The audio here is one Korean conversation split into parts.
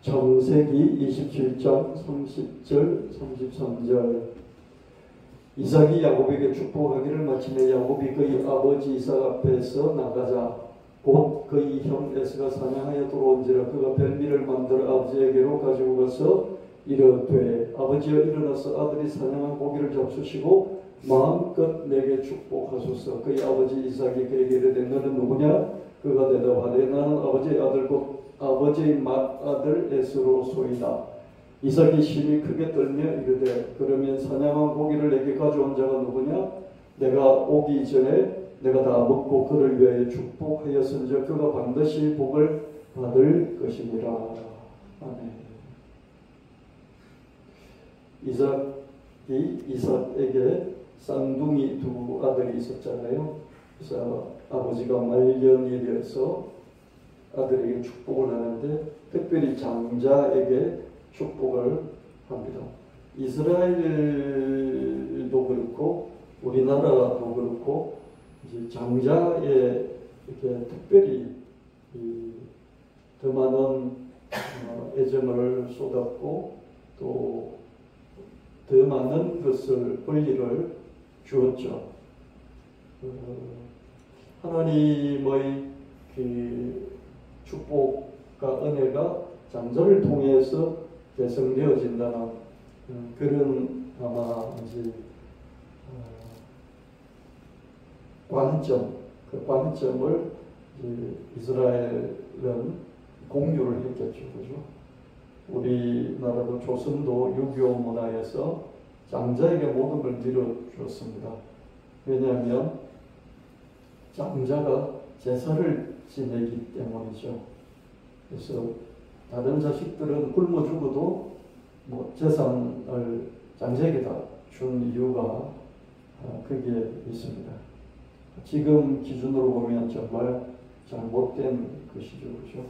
창세기 27장 30절 33절. 이삭이 야곱에게 축복하기를 마치매 야곱이 그의 아버지 이삭 앞에서 나가자 곧 그의 형 에서가 사냥하여 돌아온지라 그가 별미를 만들어 아버지에게로 가지고 가서 이르되 아버지여 일어나서 아들이 사냥한 고기를 잡수시고 마음껏 내게 축복하소서. 그의 아버지 이삭이 그에게 이르되 너는 누구냐? 그가 대답하되 나는 아버지의 아들 곧 아버지의 맏아들 에서로소이다. 이삭이 심히 크게 떨며 이르되 그러면 사냥한 고기를 내게 가져온 자가 누구냐? 내가 오기 전에 내가 다 먹고 그를 위하여 축복하였은즉 그가 반드시 복을 받을 것이니라. 아멘. 이삭에게 쌍둥이 두 아들이 있었잖아요. 그래서 아버지가 말년이 되어서 아들에게 축복을 하는데 특별히 장자에게 축복을 합니다. 이스라엘도 그렇고 우리나라도 그렇고 이제 장자에 이렇게 특별히 더 많은 애정을 쏟았고 또 더 많은 것을 권리를 주었죠. 하나님의 그 축복과 은혜가 장자를 통해서 개성되어진다는 그런 아마 이제 관점, 그 관점을 이스라엘은 공유를 했겠죠, 그죠? 우리나라도 조선도 유교 문화에서 장자에게 모든 걸 밀어주었습니다. 왜냐하면 장자가 제사를 지내기 때문이죠. 그래서 다른 자식들은 굶어 죽어도 뭐 재산을 장자에게 다 준 이유가 거기에 있습니다. 지금 기준으로 보면 정말 잘못된 것이죠, 그렇죠?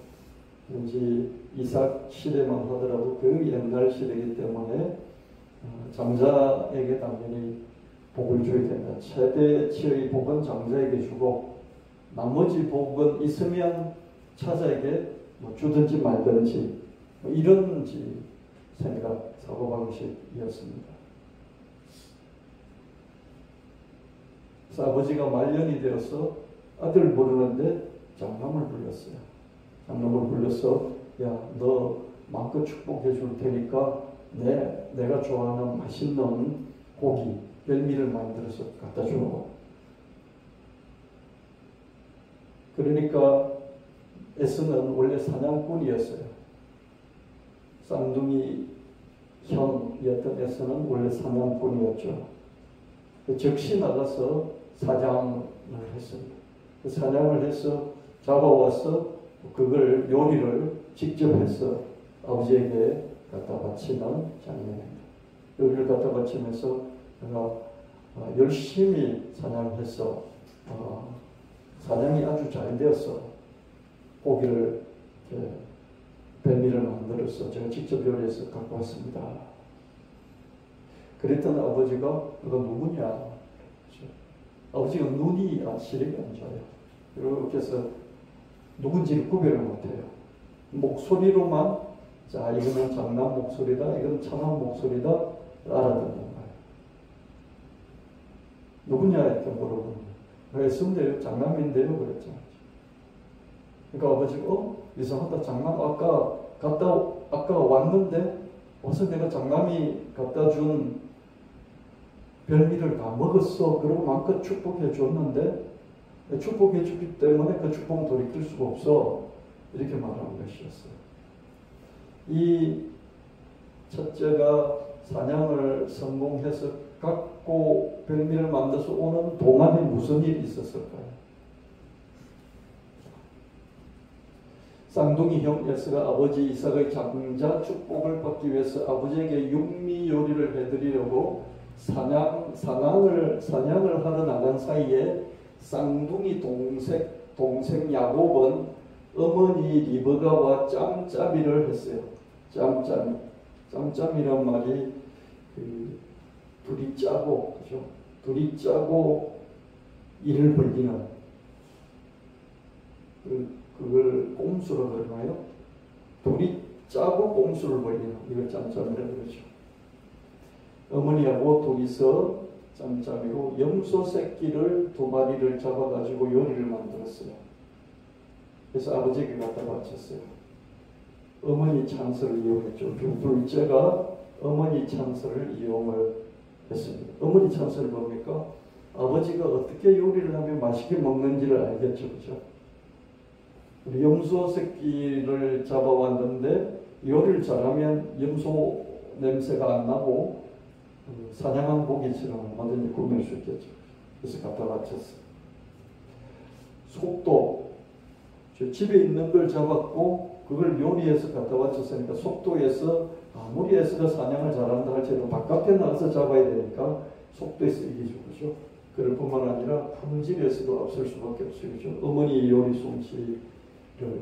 왠지 이삭 시대만 하더라도 그 옛날 시대이기 때문에 장자에게 당연히 복을 줘야 된다. 최대치의 복은 장자에게 주고 나머지 복은 있으면 차자에게 뭐 주든지 말든지 뭐 이런 생각, 사고방식이었습니다. 그래서 아버지가 말년이 되어서 아들을 부르는데 장남을 불렀어요. 장남을 불러서 야, 너 마음껏 축복해 줄 테니까 내가 좋아하는 맛있는 고기, 별미를 만들어서 갖다 줘. 그러니까 에서는 원래 사냥꾼이었어요. 쌍둥이 형이었던 에서는 원래 사냥꾼이었죠. 즉시 나가서 사냥을 했습니다. 그 사냥을 해서 잡아와서 그걸 요리를 직접 해서 아버지에게 갖다 바치는 장면입니다. 요리를 갖다 바치면서 내가 열심히 사냥해서 사냥이 아주 잘 되어서 고기를 별미를 만들어서 제가 직접 요리해서 갖고 왔습니다. 그랬더니 아버지가 너가 누구냐? 아버지가 눈이 시력이 안 좋아요. 이렇게 해서 누군지를 구별을 못해요. 목소리로만 자 이거는 장남 목소리다, 이건 차남 목소리다 알아듣는 거예요. 누구냐 이렇게 물어보는 거예요. 애쓴데요, 장남인데요 그랬죠. 그러니까 아버지가 이상하다, 장남 아까 왔는데 와서 내가 장남이 갖다 준 별미를 다 먹었어. 그리고 마음껏 축복해 줬는데 축복해 주기 때문에 그 축복은 돌이킬 수가 없어. 이렇게 말하는 것이었어요. 이 첫째가 사냥을 성공해서 갖고 별미를 만들어서 오는 동안에 무슨 일이 있었을까요? 쌍둥이 형 에서가 아버지 이삭의 장자 축복을 받기 위해서 아버지에게 육미 요리를 해드리려고 사냥을 하러 나간 사이에 쌍둥이 동생 야곱은 어머니 리브가와 짬짬이를 했어요. 짬짬이란 말이 둘이 짜고, 그죠? 둘이 짜고 일을 벌리는 그걸 꼼수로 그러나요? 둘이 짜고 꼼수를 벌이는 이걸 짬짬이라고 그러죠. 어머니하고 둘이서 짬짬이로 염소 새끼를 2마리를 잡아가지고 요리를 만들었어요. 그래서 아버지에게 갖다 바쳤어요. 어머니 찬스를 이용했죠. 둘째가 어머니 찬스를 이용을 했습니다. 어머니 찬스는 뭡니까? 아버지가 어떻게 요리를 하면 맛있게 먹는지를 알겠죠. 그죠? 우리 염소 새끼를 잡아왔는데 요리를 잘하면 염소 냄새가 안 나고 사냥한 고기처럼 완전히 꾸밀 수 있겠죠. 그래서 갖다 바쳤어요. 속도, 집에 있는 걸 잡았고 그걸 요리해서 갖다 바쳤으니까 속도에서 아무리 애서가 사냥을 잘한다 할지라도 바깥에 나가서 잡아야 되니까 속도에서 이기죠. 그죠? 그럴 뿐만 아니라 품질에서도 앞설 수밖에 없어요. 그죠? 어머니 요리 솜씨를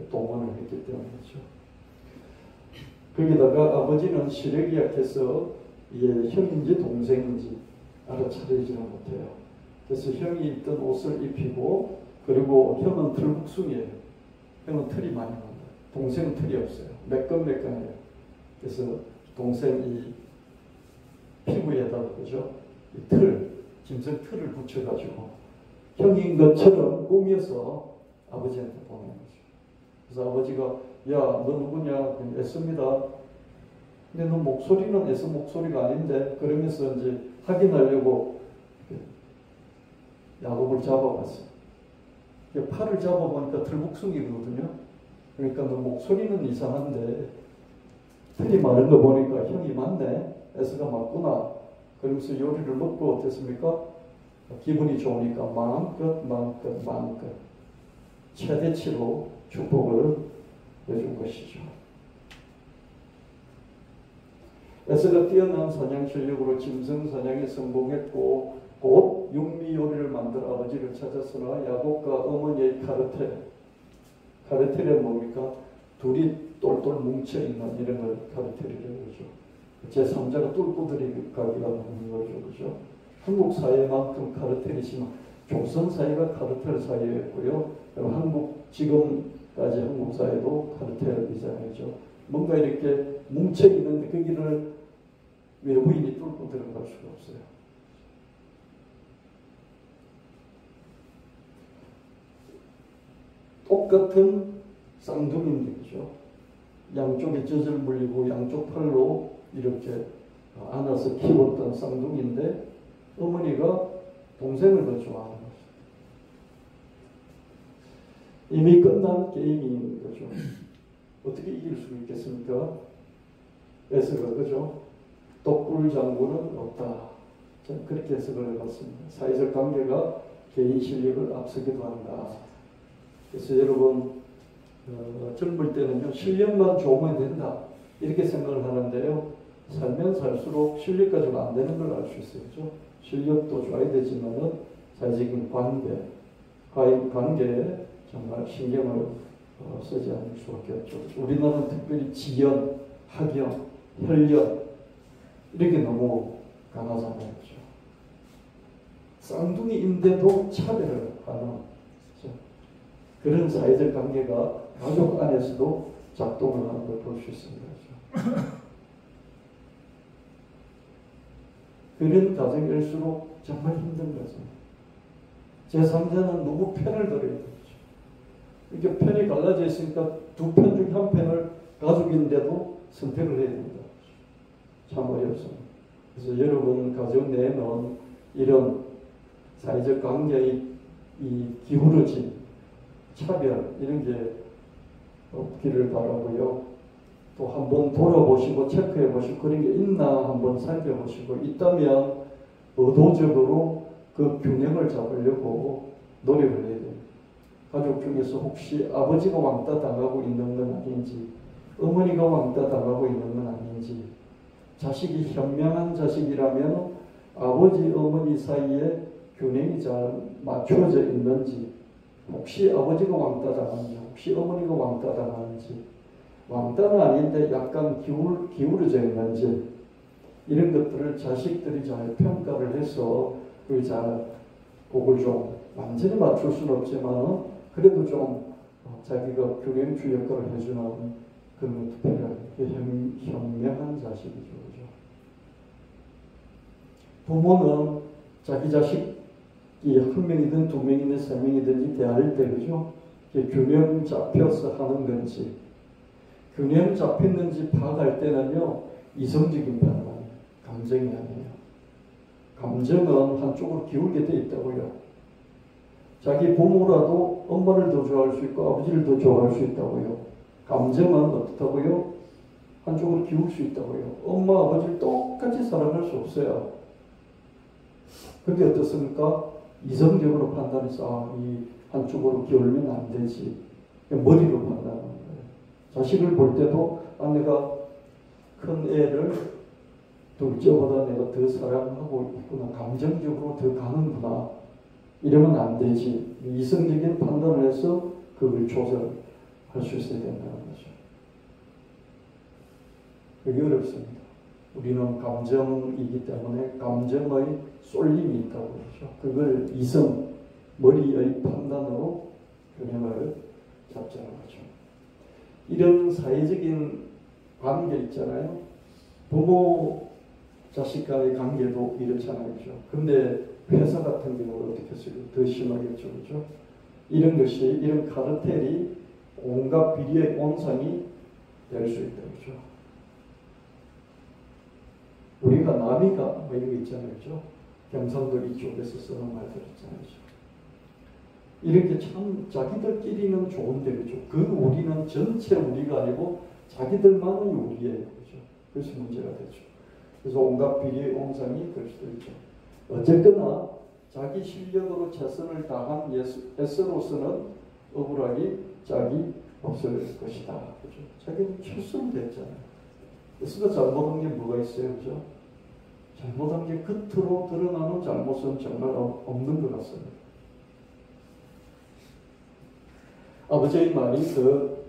동원을 했기 때문이죠. 거기다가 아버지는 시력이 약해서 형인지 동생인지 알아차리지를 못해요. 그래서 형이 입던 옷을 입히고 그리고 형은 들국숭이에요. 형은 털이 많이 납니다. 동생은 털이 없어요. 매끈매끈해요. 그래서 동생이 피부에다가 그죠? 이 짐승 털을 붙여가지고 형인 것처럼 꾸며서 아버지한테 보낸 거죠. 그래서 아버지가 야, 너 누구냐? 애써입니다. 근데 너 목소리는 애써 목소리가 아닌데 그러면서 이제 확인하려고 야곱을 잡아봤어요. 팔을 잡아보니까 들북숭이거든요. 그러니까 너 목소리는 이상한데 털이 마른 거 보니까 형이 맞네. 애써가 맞구나. 그러면서 요리를 먹고 어땠습니까? 기분이 좋으니까 마음껏 최대치로 축복을 해준 것이죠. 에서가 뛰어난 사냥 실력으로 짐승 사냥에 성공했고 곧 육미 요리를 만들 아버지를 찾았으나 야곱과 어머니의 카르텔은 뭡니까? 둘이 똘똘 뭉쳐있는 이런 걸 카르텔이라고 그러죠. 제3자가 뚫고 들이가기가 하는 거죠. 그죠? 한국 사회만큼 카르텔이 심한 조선 사회가 카르텔 사회였고요. 지금까지 한국 사회도 카르텔이잖아요. 뭔가 이렇게 뭉쳐있는데 거기를 외부인이 뚫고 들어갈 수가 없어요. 똑같은 쌍둥이인데 그죠? 양쪽에 젖을 물리고 양쪽 팔로 이렇게 안아서 키웠던 쌍둥이인데 어머니가 동생을 더 좋아하는 거죠. 이미 끝난 게임인 거죠. 어떻게 이길 수 있겠습니까? 에서가 그죠? 독불 장군은 없다. 저는 그렇게 해석을 해봤습니다. 사회적 관계가 개인 실력을 앞서기도 한다. 그래서 여러분 젊을 때는요 실력만 좋으면 된다 이렇게 생각을 하는데요 살면 살수록 실력 가지고 안 되는 걸 알 수 있어요. 그렇죠? 실력도 좋아야 되지만은 사회적인 관계에 정말 신경을 쓰지 않을 수밖에 없죠. 우리나라는 특별히 지연, 학연, 혈연 이렇게 너무 강하잖아요. 그렇죠? 쌍둥이인데도 차별을 하는 그렇죠? 그런 사회적 관계가 가족 안에서도 작동을 하는 걸 볼 수 있습니다. 그렇죠? 그런 가정일수록 정말 힘든 거죠. 제3자는 누구 편을 들어야 되죠. 이렇게 편이 갈라져 있으니까 두 편 중 한 편을 가족인데도 선택을 해야 됩니다. 참 어렵습니다. 그래서 여러분 가정 내에는 이런 사회적 관계의 이 기울어진 차별 이런 게 없기를 바라고요. 또 한번 돌아보시고 체크해 보시고 그런 게 있나 한번 살펴보시고 있다면 의도적으로 그 균형을 잡으려고 노력을 해야 돼요. 가족 중에서 혹시 아버지가 왕따 당하고 있는 건 아닌지 어머니가 왕따 당하고 있는 건 아닌지 자식이 현명한 자식이라면 아버지 어머니 사이에 균형이 잘 맞춰져 있는지 혹시 아버지가 왕따 당하는지 혹시 어머니가 왕따 당하는지 왕따는 아닌데 약간 기울어져 있는지 이런 것들을 자식들이 잘 평가를 해서 그걸 좀 완전히 맞출 수는 없지만 그래도 좀 자기가 균형주 역할을 해주는 그런 것도 필요합니다. 현명한 자식이죠. 그죠? 부모는 자기 자식이 한 명이든 두 명이든 세 명이든지 대할 때, 그죠? 균형 잡혀서 하는 건지, 균형 잡혔는지 파악할 때는요, 이성적인 판단, 감정이 아니에요. 감정은 한쪽으로 기울게 돼 있다고요. 자기 부모라도 엄마를 더 좋아할 수 있고 아버지를 더 좋아할 수 있다고요. 감정은 어떻다고요? 한쪽으로 기울 수 있다고요. 엄마, 아버지를 똑같이 사랑할 수 없어요. 그게 어떻습니까? 이성적으로 판단해서 이 한쪽으로 기울면 안 되지. 머리로 판단하는 거예요. 자식을 볼 때도 내가 큰 애를 둘째보다 내가 더 사랑하고 있구나. 감정적으로 더 가는구나. 이러면 안 되지. 이성적인 판단을 해서 그걸 조절할 수 있어야 된다는 거죠. 그게 어렵습니다. 우리는 감정이기 때문에 감정의 쏠림이 있다고 그러죠. 그걸 이성, 머리의 판단으로 균형을 잡자는 거죠. 이런 사회적인 관계 있잖아요. 부모, 자식 간의 관계도 이렇잖아요. 그죠? 근데 회사 같은 경우는 어떻게 했어요? 더 심하겠죠. 그죠? 이런 것이, 이런 카르텔이 온갖 비리의 온상이 될 수 있다. 그죠? 우리가 남이가 뭐 이런 거 있잖아요. 그죠? 경상도 이쪽에서 쓰는 말들 있잖아요. 그죠? 이렇게 참 자기들끼리는 좋은데, 그죠? 그 우리는 전체 우리가 아니고 자기들만의 우리예요. 그죠? 그래서 문제가 되죠. 그래서 온갖 비리의 온상이 될 수도 있죠. 어쨌거나 자기 실력으로 최선을 다한 에스로서는 억울하기 짝이 없을 것이다. 그죠? 자기는 최선을 다했잖아요. 에스가 잘못한 게 뭐가 있어요? 그죠? 잘못한 게 겉으로 드러나는 잘못은 정말 없는 것 같습니다. 아버지의 말이 그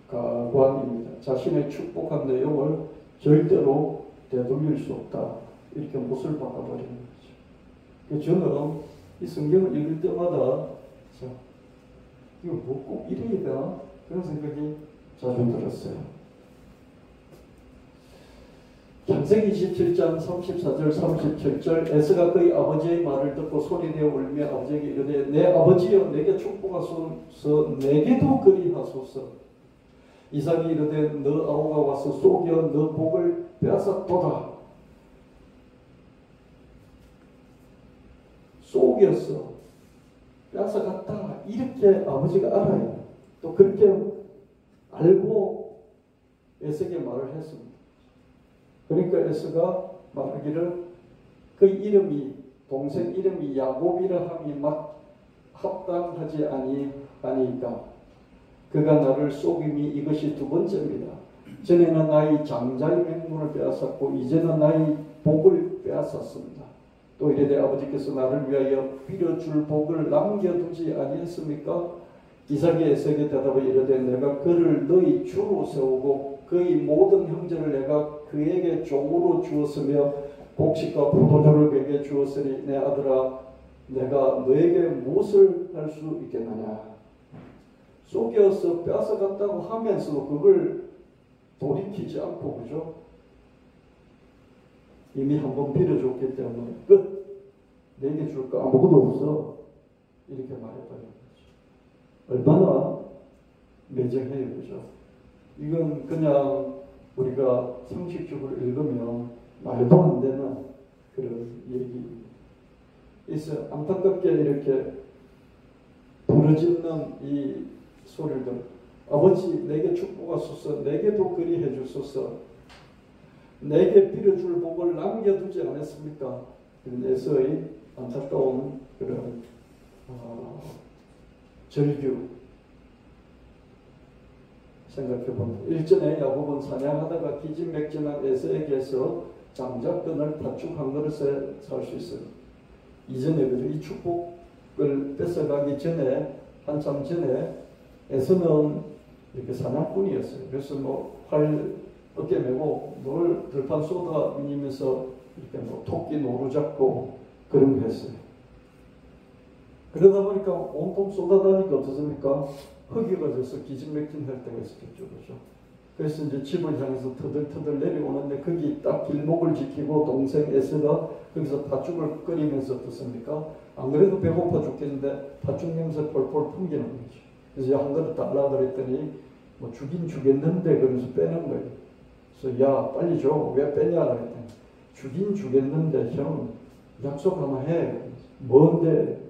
가관입니다. 자신의 축복한 내용을 절대로 되돌릴 수 없다. 이렇게 못을 박아버리는 거죠. 저는 이 성경을 읽을 때마다 이거 뭐 꼭 이래야 되나? 그런 생각이 자주 들었어요. 창세기 27장 34절 37절 에서가 그의 아버지의 말을 듣고 소리내어 울며 아버지에게 이르되 내 아버지여 내게 축복하소서 내게도 그리하소서. 이삭이 이르되 너 아우가 와서 속여 너 복을 빼앗았도다. 속였어. 빼앗아갔다. 이렇게 아버지가 알아요. 또 그렇게 알고 에서에게 말을 했습니다. 그러니까 에서가 말하기를 그 이름이 동생 이름이 야곱이라 함이 막 합당하지 아니까 그가 나를 속임이 이것이 두 번째입니다. 전에는 나의 장자의 명분을 빼앗았고 이제는 나의 복을 빼앗았습니다. 또 이르되 아버지께서 나를 위하여 빌어줄 복을 남겨두지 아니했습니까? 이삭이 에서에게 대답하여 이르되 내가 그를 너희 주로 세우고 그의 모든 형제를 내가 그에게 종으로 주었으며 곡식과 포도주를 그에게 주었으니 내 아들아 내가 너에게 무엇을 할 수 있겠느냐. 속여서 뺏어갔다고 하면서도 그걸 돌이키지 않고 그죠? 이미 한번 빌어줬기 때문에 끝. 내게 줄 거 아무것도 없어. 이렇게 말해버린 거죠. 얼마나 매정해요. 그죠? 이건 그냥 우리가 상식적으로 읽으면 말도 안 되는 그런 얘기입니다. 그래서 안타깝게 이렇게 부르짖는 이 소리들, 아버지 내게 축복하소서, 내게도 그리 해주소서, 내게 빌어줄 복을 남겨두지 않았습니까? 에서의 안타까운 그런 절규 생각해봅니다. 일전에 야곱은 사냥하다가 기진맥진한 에서에게서 장자권을 파축한 그릇에 살 수 있어요. 이전에 이 축복을 뺏어가기 전에 한참 전에 에서는 이렇게 사냥꾼이었어요. 그래서 활 어깨 메고 노를 들판 쏟아다니면서 이렇게 토끼 노루 잡고 그런 거 했어요. 그러다 보니까 온통 쏟아다니까 어떻습니까? 흙이 가져서 기진맥진할 때가 있었겠죠. 그렇죠? 그래서 이제 집을 향해서 터들터들 내려오는데 거기 딱 길목을 지키고 동생 에스가 거기서 팥죽을 끓이면서 어떻습니까? 안 그래도 배고파 죽겠는데 팥죽 냄새 폴폴 풍기는 거죠. 그래서 한 그릇 달라 그랬더니 뭐 주긴 주겠는데 그러면서 빼는 거예요. 그래서 야 빨리 줘. 왜 빼냐 그랬더니 주긴 주겠는데 형 약속 하나 해. 뭔데?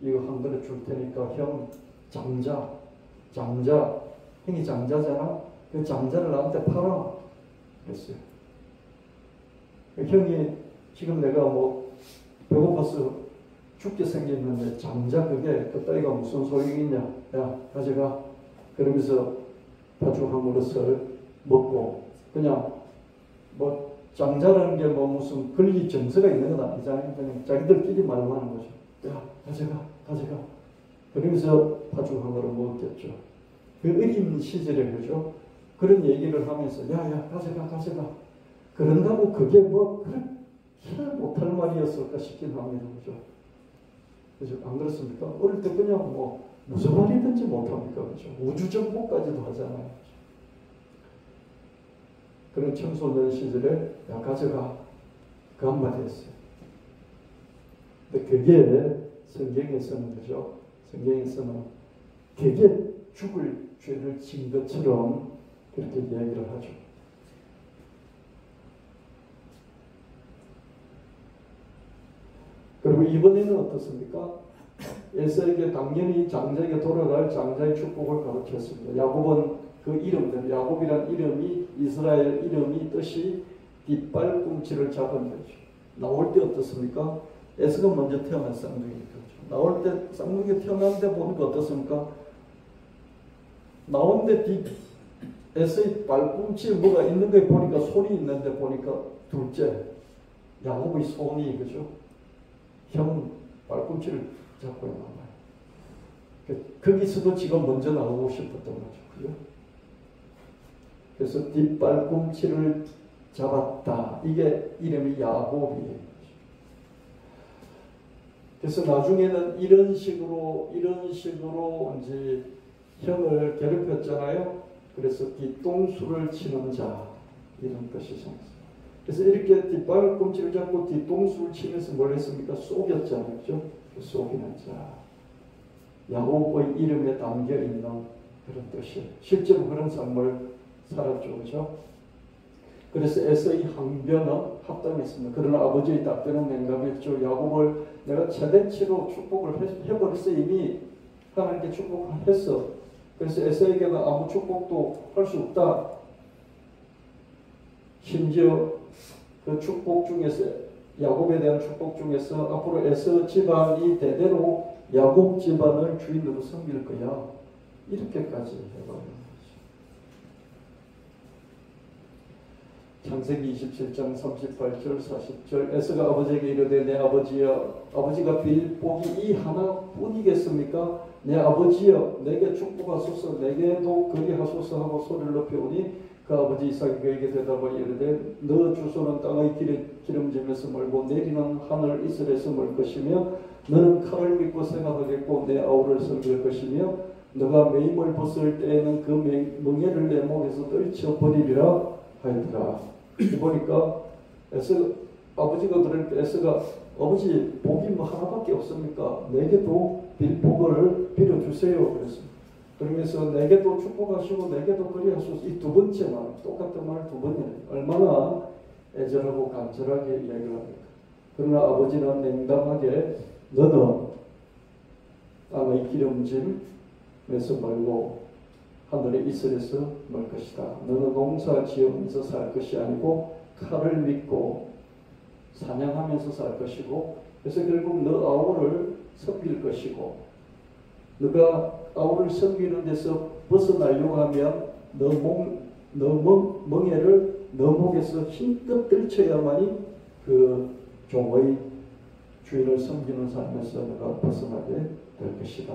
이거 한 그릇 줄 테니까 형 장자 형이 장자잖아. 그 장자를 나한테 팔아. 그랬어요. 형이 지금 내가 뭐 배고파서 죽게 생겼는데 장자 그게 그따위가 무슨 소용이냐. 야 가져가. 그러면서 팥죽 한 그릇을 먹고 그냥 뭐 장자라는 게 뭐 무슨 권리 정서가 있는 건 아니잖아요. 그냥 자기들끼리 말만 하는 거죠. 야 가져가. 그러면서 팥죽 한 그릇 먹었겠죠. 그 어린 시절에 그죠. 그런 얘기를 하면서 야야 가져가. 그런다고 그게 뭐 그렇게 못할 말이었을까 싶긴 합니다. 그죠. 그죠? 안 그렇습니까? 어릴 때 그냥 뭐 무슨 말이든지 못합니까? 그죠? 우주정복까지도 하잖아요. 그런 청소년 시절에 야 가져가 그 한마디 했어요. 근데 그게 성경에서는 그죠? 성경에서는 되게 죽을 죄를 진 것처럼 그렇게 이야기를 하죠. 그리고 이번에는 어떻습니까? 에서에게 당연히 장자에게 돌아갈 장자의 축복을 가르쳤습니다. 야곱은 그 이름대로 야곱이란 이름이 이스라엘 이름이 뜻이 뒷발꿈치를 잡은 거죠. 나올 때 어떻습니까? 에서가 먼저 태어난 쌍둥이죠. 나올 때 쌍둥이 태어났는데 보니까 어떻습니까? 나오는데 에서의 발꿈치에 뭐가 있는 거 보니까 손이 있는데 보니까 둘째 야곱의 손이 그죠? 형 발꿈치를 잡고 있는 거예요. 거기서도 지금 먼저 나오고 싶었던 거죠. 그죠? 그래서 뒷발꿈치를 잡았다. 이게 이름이 야곱이에요. 그래서 나중에는 이런 식으로 이제 형을 괴롭혔잖아요. 그래서 뒤통수를 치는 자 이런 뜻이 생겼어요. 그래서 이렇게 뒷발꿈치를 잡고 뒤통수를 치면서 뭘 했습니까? 속였잖아요. 그죠? 속이는 자. 야곱의 이름에 담겨있는 그런 뜻이에요. 실제로 그런 삶을 살았죠. 그죠? 그래서 에서의 항변은 합당했습니다. 그러나 아버지의 답변은 냉담했죠. 야곱을 내가 최대치로 축복을 해버렸어. 이미 하나님께 축복했어. 그래서 에서에게는 아무 축복도 할 수 없다. 심지어 그 축복 중에서 야곱에 대한 축복 중에서 앞으로 에서 집안이 대대로 야곱 집안을 주인으로 섬길 거야. 이렇게까지 해버려요. 창세기 27장 38절 40절 에서가 아버지에게 이르되 내 아버지여 아버지가 빌 복이 이 하나뿐이겠습니까? 내 아버지여 내게 축복하소서 내게도 그리하소서 하고 소리를 높여오니 그 아버지 이삭이 그에게 대답하여 이르되 너 주소는 땅의 기름짐에서 멀고 내리는 하늘 이슬에서 멀 것이며 너는 칼을 믿고 생각하겠고 내 아우를 섬길 것이며 너가 매임을 벗을 때에는 그 멍에를 내 목에서 떨쳐버리리라 하였더라. 보니까 아버지가 그러니까 에서가 아버지 복이 뭐 하나밖에 없습니까? 내게도 복을 빌어주세요. 그러면서 내게도 축복하시고 내게도 그리하소서. 이 두 번째 말 똑같은 말 두 번이에요. 얼마나 애절하고 간절하게 이야기를 합니까? 그러나 아버지는 냉담하게 너는 땅의 기름짐에서 멀고 하늘의 이슬에서 멀 것이다. 너는 농사 지으면서 살 것이 아니고 칼을 믿고 사냥하면서 살 것이고 그래서 결국 너 아우를 섬길 것이고 너가 아우를 섬기는 데서 벗어나려고 하면 너 멍에를 너 목에서 힘껏 들쳐야만이 그 종의 주인을 섬기는 삶에서 너가 벗어나게 될 것이다.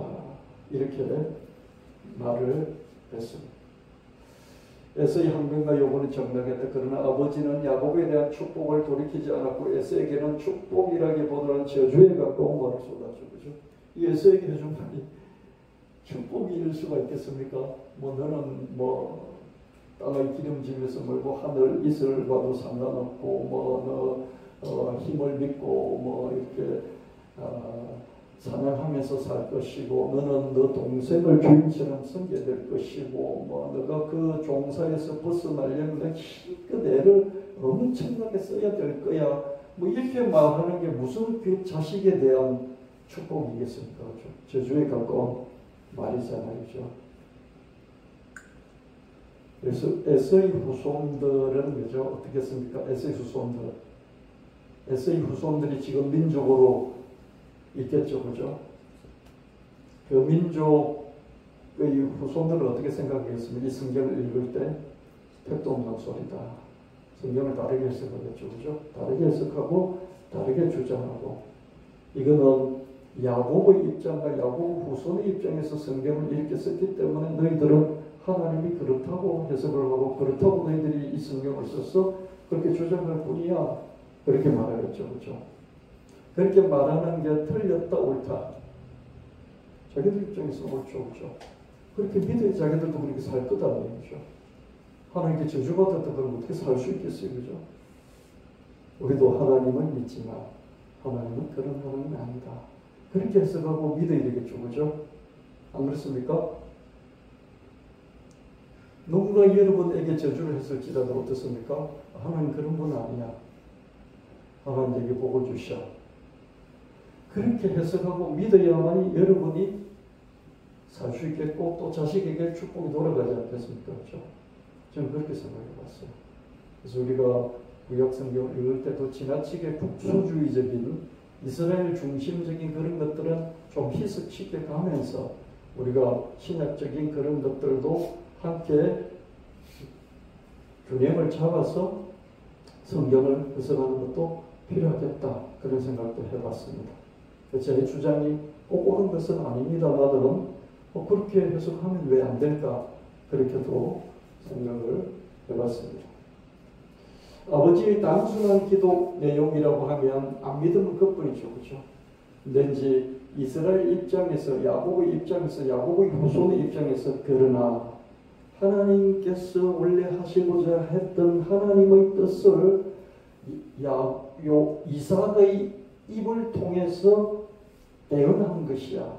이렇게 말을 했습니다. 에서의 항변과 요구는 정당했다. 그러나 아버지는 야곱에 대한 축복을 돌이키지 않았고 에서에게는 축복이라기보다는 저주에 가까운 말을 쏟아주죠. 그죠? 이 에서에게 해준 말이 축복일 수가 있겠습니까? 뭐 너는 뭐 땅을 기름짐에서 멀고 하늘 이슬과도 상관없고 너 힘을 믿고 이렇게 사냥하면서 살 것이고 너는 너 동생을 주인처럼 섬겨야 될 것이고 너가 그 종사에서 벗어나려면 너 힘껏 애를 엄청나게 써야 될 거야. 이렇게 말하는 게 무슨 그 자식에 대한 축복이겠습니까? 저주에 가까운 말이잖아요. 그죠? 그래서 에서의 후손들은 그죠? 어떻게 했습니까? 에서의 후손들이 지금 민족으로 있겠죠. 그죠? 그 민족의 후손들은 어떻게 생각하겠습니까? 이 성경을 읽을 때 택도 없는 소리다. 성경을 다르게 해석하겠죠. 그죠? 다르게 해석하고 다르게 주장하고 이거는 야곱의 입장과 야곱 후손의 입장에서 성경을 이렇게 썼기 때문에 너희들은 하나님이 그렇다고 해석을 하고 그렇다고 너희들이 이 성경을 써서 그렇게 주장할 뿐이야. 그렇게 말하겠죠. 그죠? 그렇게 말하는 게 틀렸다 옳다. 자기들 입장에서 옳죠. 그죠? 그렇게 믿어야 자기들도 그렇게 살 거다는 얘기죠. 하나님께 저주받았다 그러면 어떻게 살 수 있겠어요. 그죠? 우리도 하나님을 믿지만 하나님은 그런 하나님이 아니다. 그렇게 해석하고 믿어야 되겠죠. 그죠? 안 그렇습니까? 누군가 여러분에게 저주를 했을지라도 어떻습니까? 하나님 그런 분 아니야. 하나님에게 복을 주셔. 그렇게 해석하고 믿어야만이 여러분이 살 수 있겠고 또 자식에게 축복이 돌아가지 않겠습니까? 그렇죠? 저는 그렇게 생각해 봤어요. 그래서 우리가 구약 성경을 읽을 때도 지나치게 국수주의적인 이스라엘 중심적인 그런 것들은 좀 희석시켜 가면서 우리가 신약적인 그런 것들도 함께 균형을 잡아서 성경을 해석하는 것도 필요하겠다. 그런 생각도 해봤습니다. 제 주장이 꼭 옳은 것은 아닙니다만 그렇게 해석하면 왜 안 될까? 그렇게도 생각을 해봤습니다. 아버지의 단순한 기도 내용이라고 하면 안 믿으면 그뿐이죠. 그렇죠? 근데 이제 이스라엘 입장에서 야곱의 입장에서 야곱의 후손의 입장에서 그러나 하나님께서 원래 하시고자 했던 하나님의 뜻을 이삭의 입을 통해서 대언한 것이야.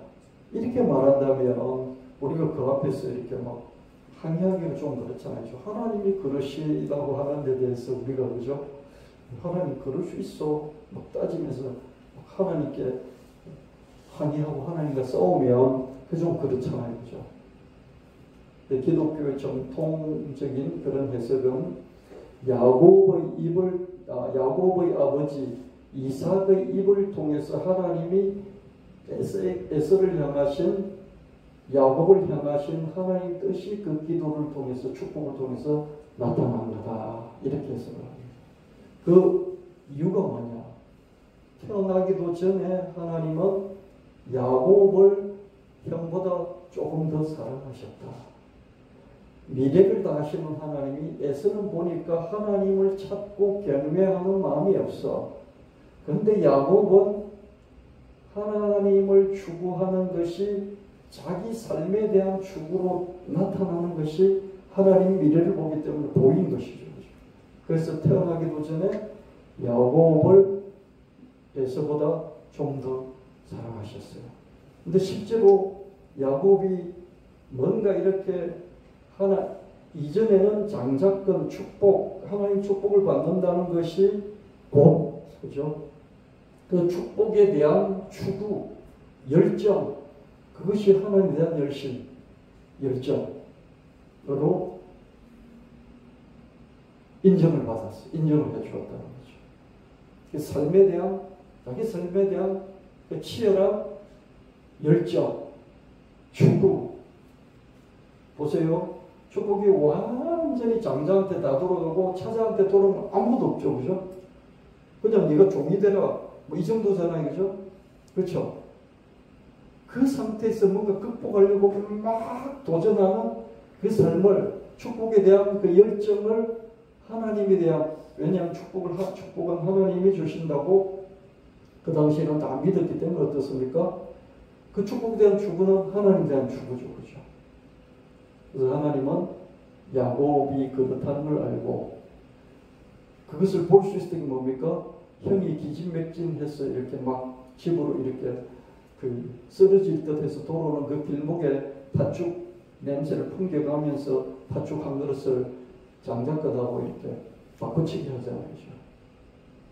이렇게 말한다면 우리가 그 앞에서 이렇게 막 항의하기가 좀 그렇잖아요. 하나님이 그러시라고 하는 데 대해서 우리가 그죠? 하나님 그럴 수 있어. 막 따지면서 하나님께 항의하고 하나님과 싸우면 그 좀 그렇잖아요. 그죠? 기독교의 정통적인 그런 해석은 야곱의 아버지 이삭의 입을 통해서 하나님이 에서를 향하신 야곱을 향하신 하나님의 뜻이 그 기도를 통해서 축복을 통해서 나타난 거다. 이렇게 해석을 합니다. 그 이유가 뭐냐? 태어나기도 전에 하나님은 야곱을 형보다 조금 더 사랑하셨다. 미래를 다 아시는 하나님이 에서는 보니까 하나님을 찾고 경외하는 마음이 없어. 그런데 야곱은 하나님을 추구하는 것이 자기 삶에 대한 추구로 나타나는 것이 하나님 미래를 보기 때문에 보인 것이죠. 그래서 태어나기도 전에 야곱을 에서보다 좀 더 사랑하셨어요. 근데 실제로 야곱이 뭔가 이렇게 이전에는 장자권 축복, 하나님 축복을 받는다는 것이 곧, 그죠? 그 축복에 대한 추구, 열정, 그것이 하나님에 대한 열정으로 인정을 받았어요. 인정을 해주었다는 거죠. 그 삶에 대한, 자기 삶에 대한 그 치열한 열정, 추구. 보세요. 축복이 완전히 장자한테 다 돌아가고 차자한테 돌아오면 아무도 없죠. 그죠? 그냥 네가 종이 되라. 이 정도잖아요. 그죠? 그렇죠? 그 상태에서 뭔가 극복하려고 막 도전하는 그 삶을, 축복에 대한 그 열정을 하나님에 대한, 왜냐하면 축복은 하나님이 주신다고 그 당시에는 다 믿었기 때문에 어떻습니까? 그 축복에 대한 추구는 하나님에 대한 추구죠. 그죠? 그래서 하나님은 야곱이 그렇다는 걸 알고 그것을 볼 수 있었던 게 뭡니까? 형이 기진맥진해서 이렇게 막 집으로 이렇게 그 쓰러질 듯 해서 돌아오는 그 길목에 팥죽 냄새를 풍겨가면서 팥죽 한 그릇을 장작가다고 이렇게 바꿔치기 하잖아요.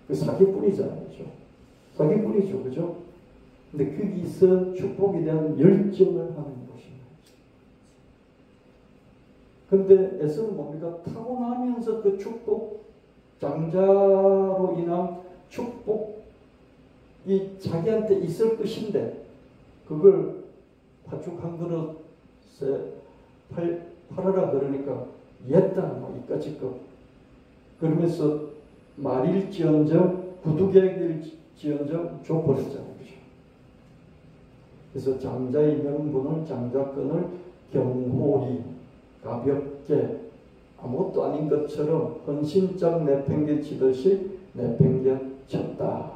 그 사기꾼이잖아요. 사기꾼이죠. 그죠? 근데 거기서 축복에 대한 열정을 하는 것입니다. 근데 에서는 뭡니까? 타고나면서 그 축복, 장자로 인한 축복이 자기한테 있을 것인데 그걸 팥죽 한 그릇에 팔아라 그러니까 옛다 뭐 이까짓 거 그러면서 말일지언정 구두개일지언정 줘버렸잖아요. 그래서 장자의 명분을 장자권을 경홀히 가볍게 아무것도 아닌 것처럼 헌신짝 내팽개치듯이 내팽개쳤다.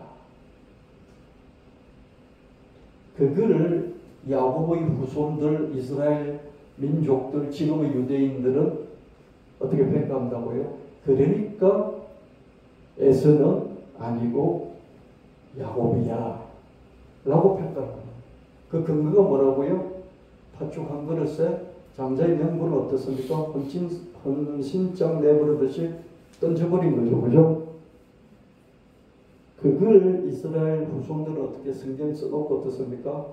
그거를 야곱의 후손들 이스라엘 민족들 지금의 유대인들은 어떻게 평가한다고요? 그러니까 에서는 아니고 야곱이야 라고 평가합니다. 그 근거가 뭐라고요? 팥죽 한 그릇에 장자의 명분은 어떻습니까? 헌신장 내버리듯이 던져버린 거죠. 그죠? 그걸 이스라엘 후손들은 어떻게 성경에 써놓고 어떻습니까?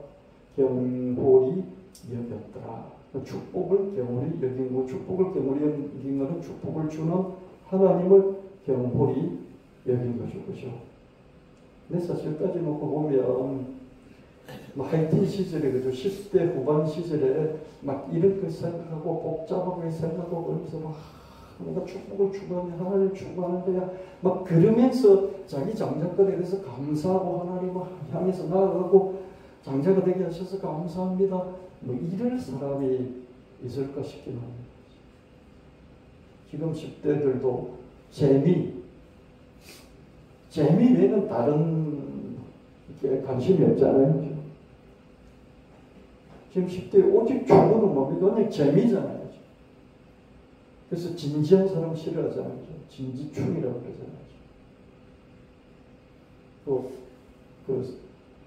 경홀히 여겼더라. 축복을 경홀히 여긴 거, 축복을 경홀히 여긴 것은 축복을 주는 하나님을 경홀히 여긴 거죠. 그죠? 근데 사실 따져놓고 보면 하이틴 시절에 그죠? 10대 후반 시절에 막 이런 걸 생각하고 복잡하게 생각하고 그러면서 막 뭔가 축복을 추구하는 하나님을 추구하는 거야. 막 그러면서 자기 장자권에 대해서 감사하고 하나님을 향해서 나아가고 장자가 되게 하셔서 감사합니다. 뭐 이럴 사람이 있을까 싶긴 합니다. 지금 10대들도 재미 외에는 다른 게 관심이 없잖아요. 지금 10대 오직 축구는 뭡니까? 그냥 재미잖아요. 그래서 진지한 사람 싫어하잖아요. 진지충이라고 그러잖아요.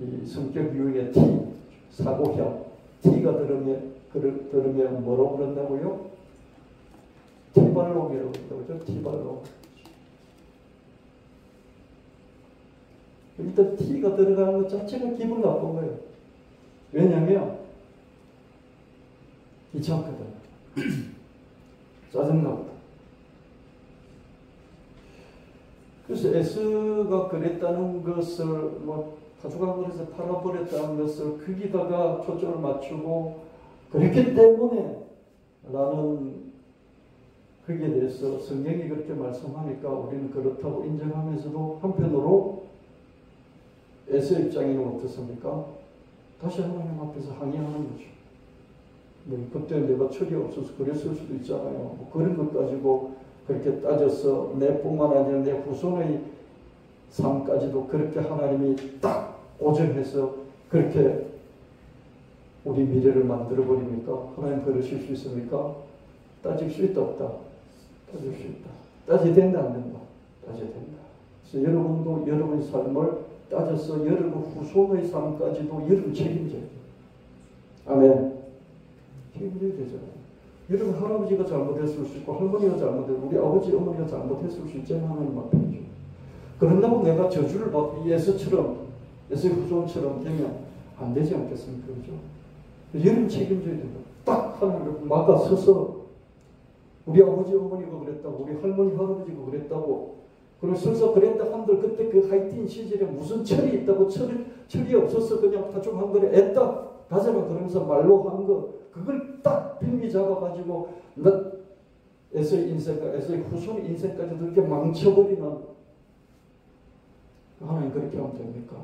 이 성격 유형의 T, 사고형, T가 들으면 뭐라고 그런다고요? 티발롱이라고 그런다고요. 티발롱. 일단 T가 들어가는 것 자체가 기분 나쁜 거예요. 왜냐하면 귀찮거든. 짜증나거든. 그래서 에스가 그랬다는 것을 가져간 것에서 팔아버렸다는 것을 거기다가 초점을 맞추고 그렇기 때문에 나는 거기에 대해서 성경이 그렇게 말씀하니까 우리는 그렇다고 인정하면서도 한편으로 에스의 입장에는 어떻습니까? 다시 하나님 앞에서 항의하는 거죠. 그때 내가 철이 없어서 그랬을 수도 있잖아요. 그런 것 가지고 그렇게 따져서 내뿐만 아니라 내 후손의 삶까지도 그렇게 하나님이 딱 고정해서 그렇게 우리 미래를 만들어버립니까? 하나님 그러실 수 있습니까? 따질 수 있다 없다? 따질 수 있다. 따져야 된다 안 된다? 따져야 된다. 그래서 여러분도 여러분의 삶을 따져서 여러분 후손의 삶까지도 여러분 책임져야 돼요. 아멘. 책임져야 되잖아요. 여러분 할아버지가 잘못했을 수 있고 할머니가 잘못했고 우리 아버지 어머니가 잘못했을 수 있잖아요. 하나님 앞에죠. 그런다고 내가 저주를 받고 예수의 후손처럼 되면 안 되지 않겠습니까? 그죠? 여러분 책임져야 된다. 딱 하나님 막아서서 우리 아버지 어머니가 그랬다고 우리 할머니 할아버지가 그랬다고 그리고 설사 그랬다 한들 그때 그 하이틴 시절에 무슨 철이 있다고 철이 없어서 그냥 팥죽 한 거를 애다 가져라 그러면서 말로 한 거 그걸 딱 빌미 잡아가지고 에서의 인생과 에서의 후손의 인생까지도 이렇게 망쳐버리는 하나님 그렇게 하면 됩니까?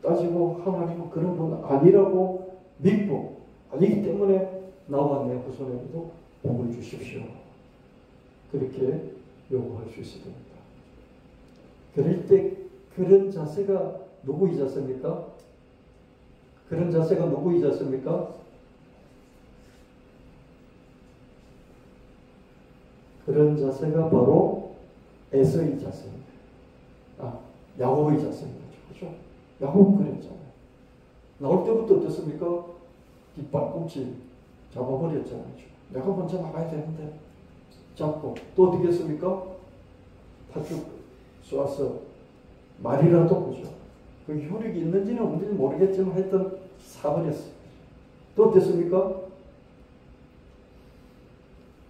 따지고 하나님은 그런 분 아니라고 믿고 아니기 때문에 나와 내 후손에게도 복을 주십시오. 그렇게 요구할 수 있어야 됩니다. 그럴 때 그런 자세가 누구의 자세입니까? 그런 자세가 누구의 자세입니까? 그런 자세가 바로 에서의 자세입니다. 야곱의 자세입니다. 그렇죠? 야곱은 그랬잖아요. 나올 때부터 어땠습니까? 뒷발꿈치 잡아버렸잖아요. 내가 먼저 나가야 되는데 잡고 또 어떻게 했습니까? 팥죽 쏘아서 말이라도 보죠. 그 효력이 있는지는 없는지 모르겠지만 하여튼 사버렸어요. 또 어땠습니까?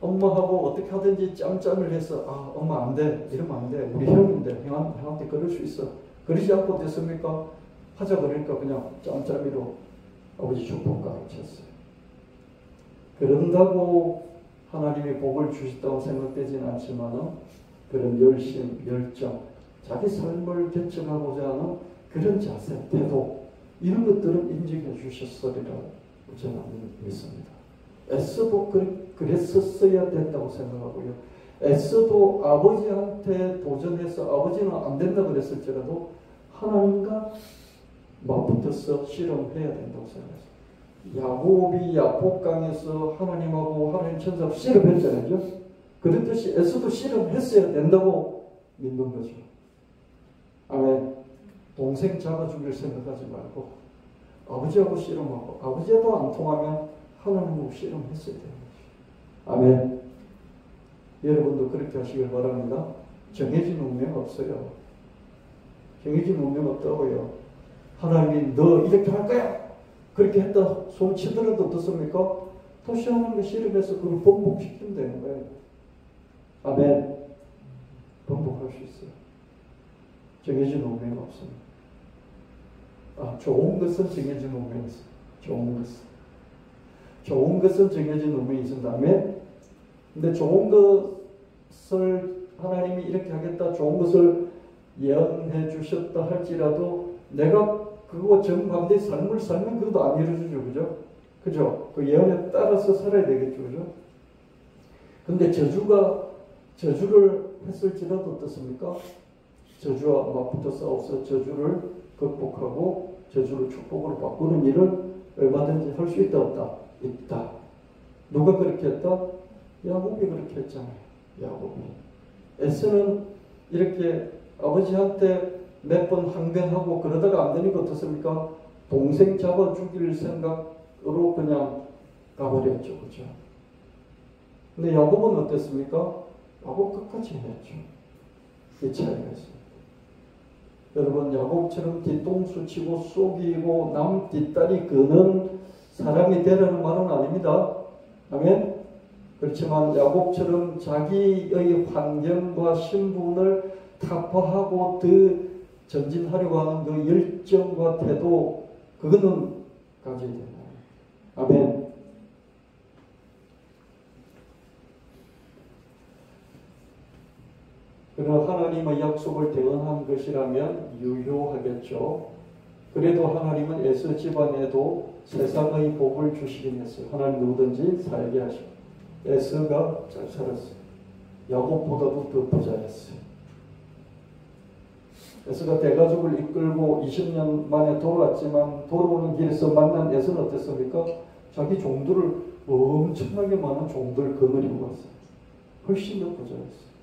엄마하고 어떻게 하든지 짬짬을 해서 엄마 안 돼. 이러면 안 돼. 우리 형인데 형한테 그럴 수 있어. 그러지 않고 됐습니까? 하자 그러니까 그냥 짬짬이로 아버지 축복 가르쳤어요. 그런다고 하나님이 복을 주셨다고 생각되지는 않지만 그런 열심, 열정, 자기 삶을 개척하고자 하는 그런 자세, 태도 이런 것들은 인정해 주셨으리라고 저는 믿습니다. 에서도 그랬었어야 된다고 생각하고요. 에서도 아버지한테 도전해서 아버지는 안 된다고 그랬을지라도 하나님과 맞붙어서 실험해야 된다고 생각했어요. 야곱이 야복강에서 하나님하고 하나님 천사하고 실험했잖아요. 그렇듯이 에서도 실험했어야 된다고 믿는 거죠. 아멘. 동생 잡아 죽일 생각하지 말고 아버지하고 실험하고 아버지하고 안 통하면 하나님하고 실험했어야 되는 거죠. 아멘. 여러분도 그렇게 하시길 바랍니다. 정해진 운명 없어요. 정해진 운명 없다고요. 하나님이 너 이렇게 할 거야. 그렇게 했다 손 치더라도 어떻습니까? 도시 하나님과 실험해서 그걸 번복시키면 되는 거예요. 아멘. 번복할 수 있어요. 정해진 운명이 없습니다. 좋은 것은 정해진 운명이 있어요. 좋은 것은 정해진 운명이 있습니다. 아멘. 근데 좋은 것을 하나님이 이렇게 하겠다, 좋은 것을 예언해 주셨다 할지라도 내가 그거 정반대의 삶을 살면 그것도 안 이루어지죠. 그죠? 그죠? 그 예언에 따라서 살아야 되겠죠. 그죠? 근데 저주를 했을지라도 어떻습니까? 저주와 맞붙어 싸워서 저주를 극복하고 저주를 축복으로 바꾸는 일을 얼마든지 할 수 있다 없다? 있다. 누가 그렇게 했다? 야곱이 그렇게 했잖아요. 야곱이. 에서는 이렇게 아버지한테 몇 번 항변하고 그러다가 안 되니까 어떻습니까? 동생 잡아 죽일 생각으로 그냥 가버렸죠. 그죠? 근데 야곱은 어땠습니까? 야곱 끝까지 했죠. 이 차이가 있습니다. 여러분, 야곱처럼 뒤통수 치고 속이고 남 뒷다리 끄는 사람이 되라는 말은 아닙니다. 아멘? 그렇지만 야곱처럼 자기의 환경과 신분을 타파하고 더 전진하려고 하는 그 열정과 태도, 그거는 가져야 된다. 아멘. 그러나 하나님의 약속을 대언한 것이라면 유효하겠죠. 그래도 하나님은 에서 집안에도 세상의 복을 주시긴 했어요. 하나님 누구든지 살게 하시고. 에서가 잘 살았어요. 야곱보다도 더 부자였어요. 에서가 대가족을 이끌고 20년 만에 돌아왔지만 돌아오는 길에서 만난 에서는 어땠습니까? 자기 종들을 엄청나게 많은 종들 거느리고 왔어요. 훨씬 더 부자였어요.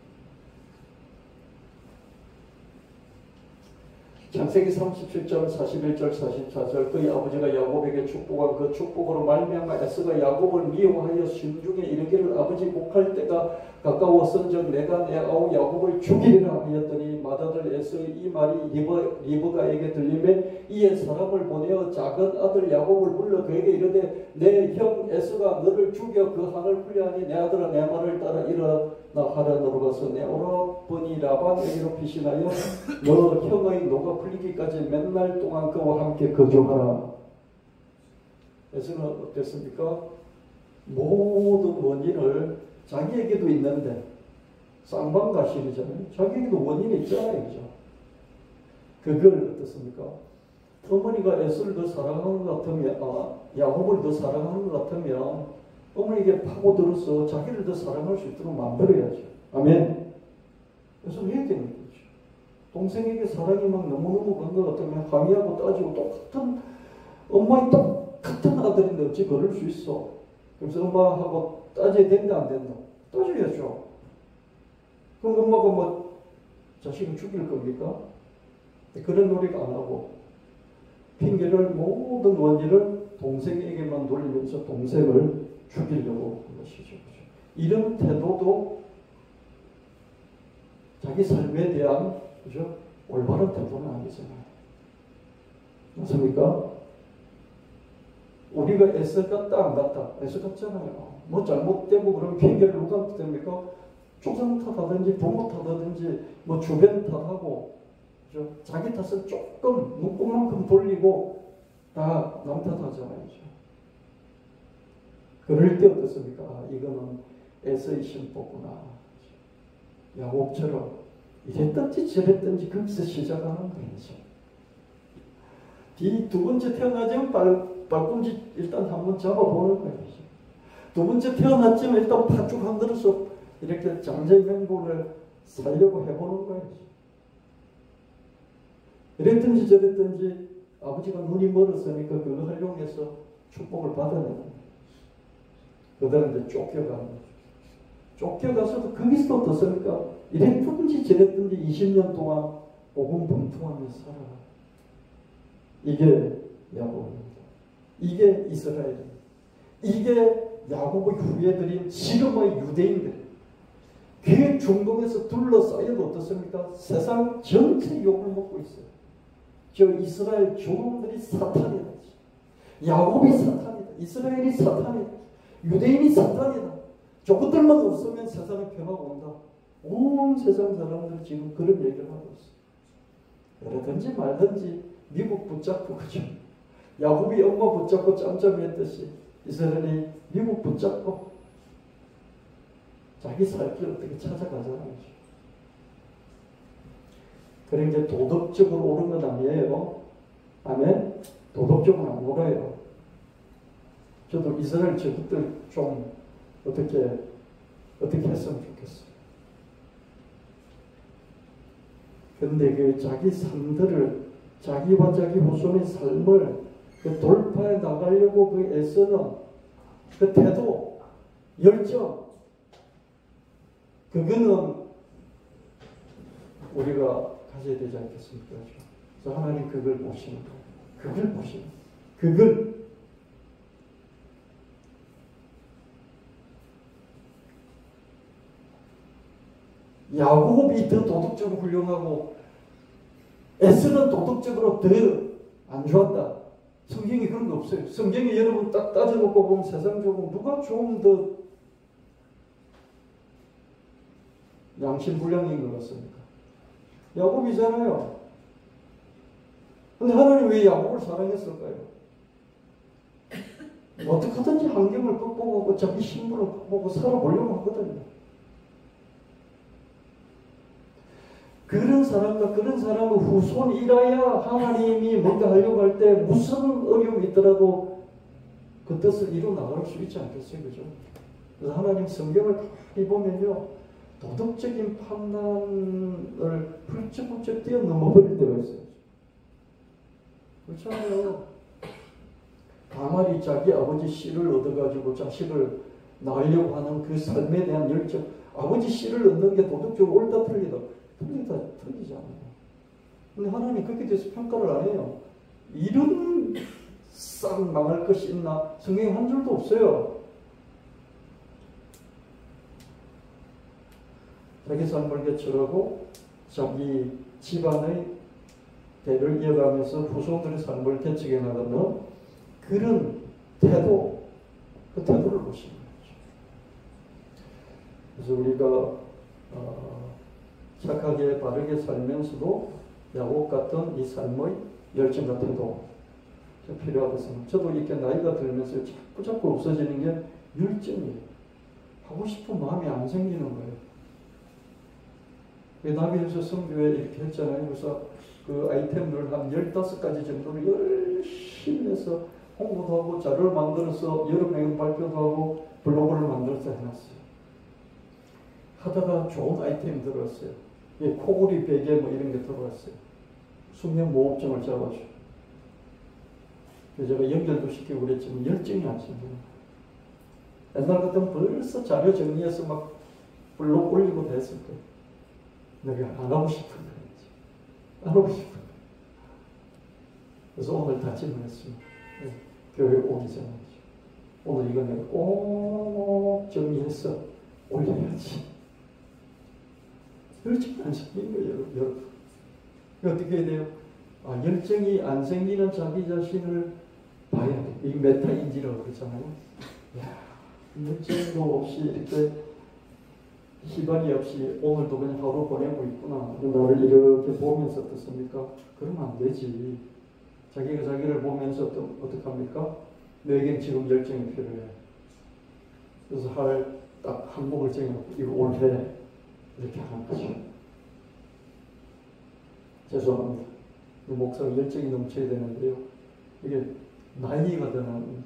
창세기 37절, 41절, 44절 그의 아버지가 야곱에게 축복한 그 축복으로 말미암아 에서가 야곱을 미워하여 심중에 이르기를 아버지 목할 때가 가까웠은즉 내가 내 아우 야곱을 죽이리라 하였더니 맏아들 에서의 이 말이 리브가에게 들리매 이에 사람을 보내어 작은 아들 야곱을 불러 그에게 이르되 내 형 에서가 너를 죽여 그 항을 풀려하니 내 아들아 내 말을 따라 일어나 하란으로 가서 내 오라버니 라반에게로 피신하여 너 형의 노가 풀리기까지 맨날 동안 그와 함께 거주하라. 에서는 어땠습니까? 모든 원인을 자기에게도 있는데 쌍방가실이잖아요. 자기에게도 원인이 있잖아요. 그죠? 그걸 어떻습니까? 어머니가 에서를 더 사랑하는 것 같으면 야곱을 더 사랑하는 것 같으면 어머니에게 파고들어서 자기를 더 사랑할 수 있도록 만들어야죠. 아멘. 그래서 해야 되는 거죠. 동생에게 사랑이 막 너무너무 간 것 같으면 항의하고 따지고 똑같은 엄마의 똑같은 아들인데 어찌 그럴 수 있어. 그래서 엄마하고 따져야 된다 안 된다. 따져야죠. 그럼 엄마가 뭐 자식을 죽일 겁니까? 그런 노력 안 하고 핑계를 모든 원인을 동생에게만 돌리면서 동생을 죽이려고 한 것이죠. 이런 태도도 자기 삶에 대한 그죠? 올바른 태도는 아니잖아요. 맞습니까? 우리가 애써갔다 안 갔다 애써갔잖아요. 뭐 잘못되고 그러면 핑계를 누구한테 됩니까? 조상 탓하든지 부모 탓하든지 뭐 주변 탓하고 그죠? 자기 탓을 조금 눈곱만큼 돌리고 다 남 탓하잖아요. 그럴 때 어떻습니까? 아, 이거는 에서의 심보구나. 야곱처럼 이랬든지 저랬든지 거기서 시작하는 거예요. 이 두 번째 태어나지만 발꿈치 일단 한번 잡아보는 거예요. 두 번째 태어났지만 일단 팥죽 한 그릇을 이렇게 장제명분을 살려고 해보는 거예요. 이랬든지 저랬든지 아버지가 눈이 멀었으니까 그거 활용해서 축복을 받아내는 거예요. 그다음에 이제 쫓겨가는 거죠. 쫓겨가서도 거기서 어떻습니까? 이랬든지 저랬든지 20년 동안 고군분투하며 살아가. 이게 야곱입니다. 이게 이스라엘입니다. 이게 야곱의 후예들인 지금의 유대인들. 그 중동에서 둘러싸여도 어떻습니까? 세상 전체 욕을 먹고 있어요. 저 이스라엘 종들이 사탄이다. 야곱이 사탄이다. 이스라엘이 사탄이다. 유대인이 사탄이다. 저것들만 없으면 세상에 변화가 온다. 온 세상 사람들이 지금 그런 얘기를 하고 있어요. 그러든지 말든지 미국 붙잡고 그죠. 야곱이 엄마 붙잡고 짬짬이 했듯이 이스라엘이 미국 붙잡고 자기 살 길 어떻게 찾아가잖아요. 그래 이제 도덕적으로 옳은 건 아니에요. 아멘? 도덕적으로 안 옳아요. 저도 이스라엘 저것들 좀 어떻게 했으면 좋겠어요. 근데 그 자기 삶들을 자기와 자기 후손의 삶을 그 돌파해 나가려고 그 애쓰는 그 태도, 열정, 그거는 우리가 가져야 되지 않겠습니까? 그래서 하나님 그걸 보시는 거예요. 그걸 보시는 거예요. 그걸 야곱이 더 도덕적으로 훌륭하고 에스는 도덕적으로 더 안 좋았다. 성경에 그런 거 없어요. 성경에 여러분 딱 따져놓고 보면 세상적으로 누가 좀 더 양심불량인 것 같습니까? 야곱이잖아요. 근데 하나님 왜 야곱을 사랑했을까요? 어떻게 하든지 환경을 극복하고 자기 신분을 극복하고 살아보려고 하거든요. 그런 사람과 그런 사람의 후손이라야 하나님이 뭔가 하려고 할 때 무슨 어려움이 있더라도 그 뜻을 이루 나갈 수 있지 않겠어요? 그죠? 그래서 하나님 성경을 많이 보면요. 도덕적인 판단을 훌쩍훌쩍 뛰어넘어버릴 때가 있어요. 그렇잖아요. 가말이 자기 아버지 씨를 얻어가지고 자식을 낳으려고 하는 그 삶에 대한 열정. 아버지 씨를 얻는 게 도덕적으로 옳다 틀리다. 틀리지 않아요. 근데 하나님 그렇게 돼서 평가를 안 해요. 이런 싹 망할 것이 있나? 성경에 한 줄도 없어요. 자기 삶을 개척하고 자기 집안의 대를 이어가면서 후손들의 삶을 개척해 나가는 그런 태도, 그 태도를 보시는 거죠. 그래서 우리가 착하게 바르게 살면서도 야곱 같은 이 삶의 열정과 태도 필요하다고 생각합니다. 저도 이렇게 나이가 들면서 자꾸 없어지는 게 열정이에요. 하고 싶은 마음이 안 생기는 거예요. 나비에서 성교회 이렇게 했잖아요. 그래서 그 아이템을 한 15가지 정도를 열심히 해서 홍보도 하고 자료를 만들어서 여러 명에 발표도 하고 블로그를 만들어서 해놨어요. 하다가 좋은 아이템이 들어왔어요. 코골이 베개 뭐 이런 게 들어왔어요. 수면 무호흡증을 잡아줘. 그래서 제가 연결도 시키고 그랬지만 열정이 안 생겨요. 옛날 같으면 벌써 자료 정리해서 막 블로그 올리고 됐을 거예요. 내가 안 하고 싶은 거지. 안 하고 싶은 거. 그래서 오늘 다짐을 했습니다. 네, 교회 오기 전에 오늘 이거 내가 꼭 정리해서 올려야지. 열정이 안 생기는 거예요, 여러분. 어떻게 해야 돼요? 열정이 안 생기는 자기 자신을 봐야 돼. 이 메타인지라고 그러잖아요. 야, 열정도 없이 이렇게 희망이 없이 오늘도 그냥 하루 보내고 있구나. 나를 이렇게 보면서 어떻습니까? 그러면 안 되지. 자기가 자기를 보면서 어떡합니까? 너에겐 지금 열정이 필요해. 그래서 딱 항목을 정해놓고 이거 올해 이렇게 하는 거죠. 죄송합니다. 목사가 열정이 넘쳐야 되는데요. 이게 나이가 드는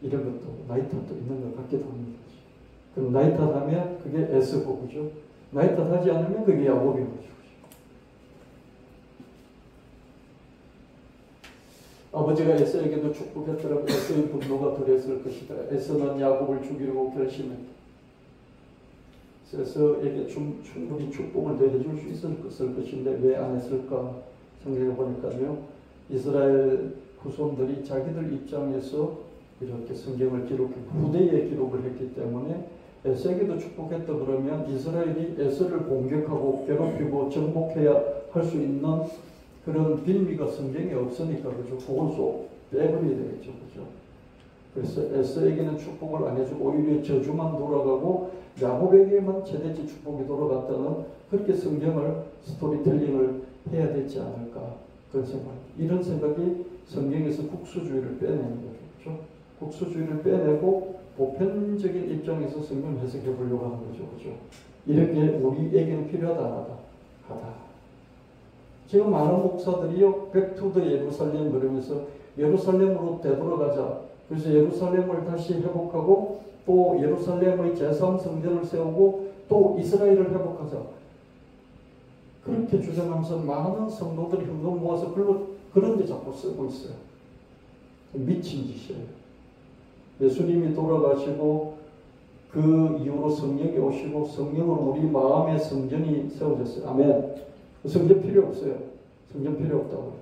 이런 것도 나이 탓도 있는 것 같기도 합니다. 그럼 나이 탓하면 그게 S고죠. 나이 탓하지 않으면 그게 야곱인 거죠. 아버지가 에서에게도 축복했더라고. 에서의 분노가 덜했을 것이다. 에서는 야곱을 죽이려고 결심했다. 에서에게 충분히 축복을 더해줄 수 있을 것인데 왜 안 했을까 생각해 보니까요. 이스라엘 후손들이 자기들 입장에서 이렇게 성경을 후대에 기록을 했기 때문에 에서에게도 축복했다 그러면 이스라엘이 에서를 공격하고 괴롭히고 정복해야 할 수 있는 그런 빌미가 성경에 없으니까 그죠. 그걸 쏙 빼버려야 되겠죠. 그죠. 그래서 에서에게는 축복을 안 해주고 오히려 저주만 돌아가고 야곱에게만 최대치 축복이 돌아갔다는 그렇게 성경을 스토리텔링을 해야 되지 않을까 그런 생각. 이런 생각이 성경에서 국수주의를 빼내는 거죠. 그죠. 국수주의를 빼내고 보편적인 입장에서 성경 해석해 보려고 하는 거죠. 그죠. 이런 게 우리에게는 필요하다 하다. 지금 많은 목사들이요, 백투더 예루살렘 그러면서 예루살렘으로 되돌아가자. 그래서 예루살렘을 다시 회복하고 또 예루살렘의 제3성전을 세우고 또 이스라엘을 회복하자. 그렇게 주장하면서 많은 성도들이 현금 모아서 그런 데 자꾸 쓰고 있어요. 미친 짓이에요. 예수님이 돌아가시고 그 이후로 성령이 오시고 성령으로 우리 마음의 성전이 세워졌어요. 아멘. 성전 필요 없어요. 성전 필요 없다고요.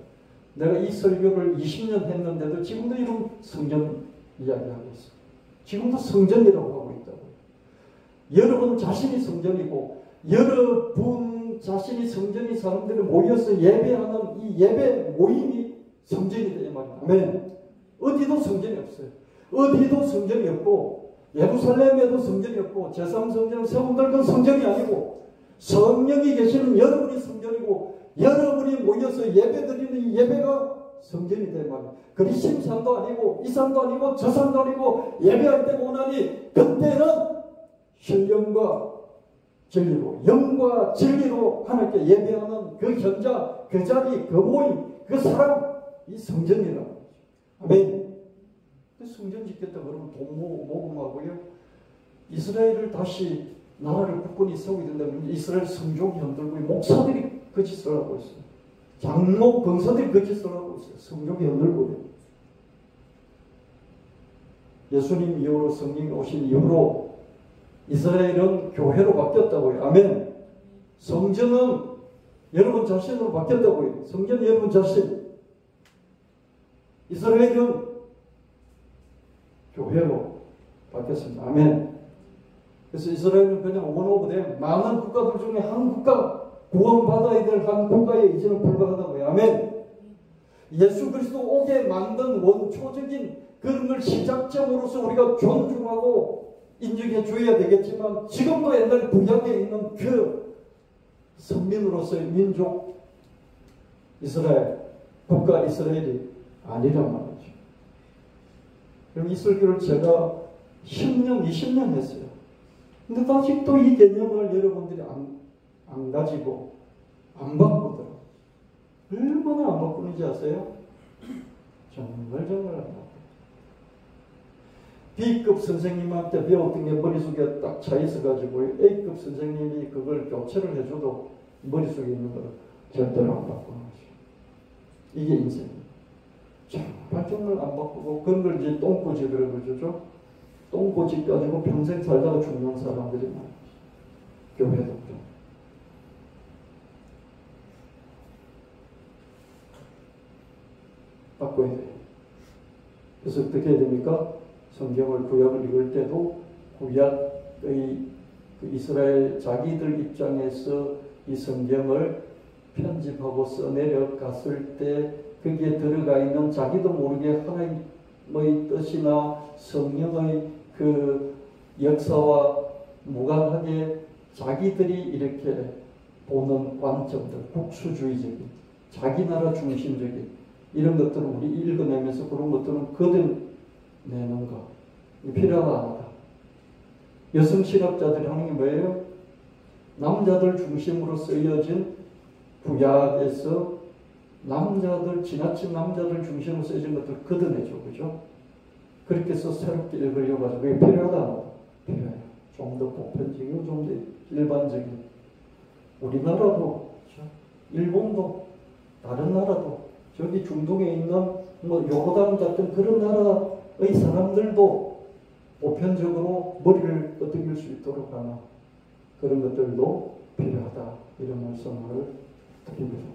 내가 이 설교를 20년 했는데도 지금도 이런 성전 이야기하고 있어요. 지금도 성전이라고 하고 있다고요. 여러분 자신이 성전이고 여러분 자신이 성전인 사람들이 모여서 예배하는 이 예배 모임이 성전이다 이 말이에요. 아멘. 어디도 성전이 없어요. 어디도 성전이 없고 예루살렘에도 성전이 없고 제3성전을 세운들 건 성전이 아니고 성령이 계시는 여러분이 성전이고 여러분이 모여서 예배드리는 이 예배가 성전이 될 말이에요. 그리심 산도 아니고 이 산도 아니고 저 산도 아니고 예배할 때가 오나니 그때는 신령과 진리로 영과 진리로 하나님께 예배하는 그 현장, 그 자리, 그 모임, 그 사람 이 성전이라는 거죠. 아멘. 성전 짓겠다 그러면 돈 모금하고요. 이스라엘을 다시 나라를 굳건히 세우게 된다면 이스라엘 성족이 흔들고 목사들이 그 짓을 하고 있어요. 장로 권사들이 그 짓을 하고 있어요. 성족이 흔들고요. 예수님 이후로 성령이 오신 이후로 이스라엘은 교회로 바뀌었다고요. 아멘. 성전은 여러분 자신으로 바뀌었다고요. 성전은 여러분 자신. 이스라엘은 교회로 바뀌었습니다. 아멘. 그래서 이스라엘은 그냥 원오브된 많은 국가들 중에 한 국가, 구원받아야 될 한 국가에 이제는 불과하다고요. 아멘. 예수 그리스도 오게 만든 원초적인 그런 걸 시작점으로서 우리가 존중하고 인정해 줘야 되겠지만 지금도 옛날 구약에 있는 그 선민으로서의 민족 이스라엘, 국가 이스라엘이 아니란 말이죠. 그럼 이 설교를 제가 10년, 20년 했어요. 근데 아직도 이 개념을 여러분들이 안 가지고 안 바꾸더라고요. 얼마나 안 바꾸는지 아세요? 정말 안 바꿔요. B급 선생님한테 배웠던 게 머릿속에 딱 차 있어가지고 A급 선생님이 그걸 교체를 해줘도 머릿속에 있는 걸 절대로 안 바꾸는 거죠. 이게 인생입니다. 정말 안 바꾸고 그런 걸 이제 똥꼬집이라고 그러죠. 똥꼬집 가지고 평생 살다가 죽는 사람들이 많아요. 교회도 그렇고. 그래서 어떻게 해야 됩니까? 성경을 구약을 읽을 때도 구약의 그 이스라엘 자기들 입장에서 이 성경을 편집하고 써내려 갔을 때 거기에 들어가 있는 자기도 모르게 하나님의 뜻이나 성령의 그 역사와 무관하게 자기들이 이렇게 보는 관점들, 국수주의적인, 자기 나라 중심적인 이런 것들을 우리 읽어내면서 그런 것들은 걷어내는 거 필요하다. 여성 신학자들이 하는 게 뭐예요? 남자들 중심으로 쓰여진 구약에서 남자들, 지나친 남자들 중심으로 쓰여진 것들을 걷어내죠. 그죠? 그렇게 해서 새롭게 읽으려고 하죠. 그게 필요하다. 필요해요. 좀 더 보편적이고 좀 더 일반적인. 우리나라도, 일본도, 다른 나라도, 저기 중동에 있는 뭐 요르단 같은 그런 나라의 사람들도 보편적으로 머리를 끄덕일 수 있도록 하는 그런 것들도 필요하다. 이런 말씀을 드립니다.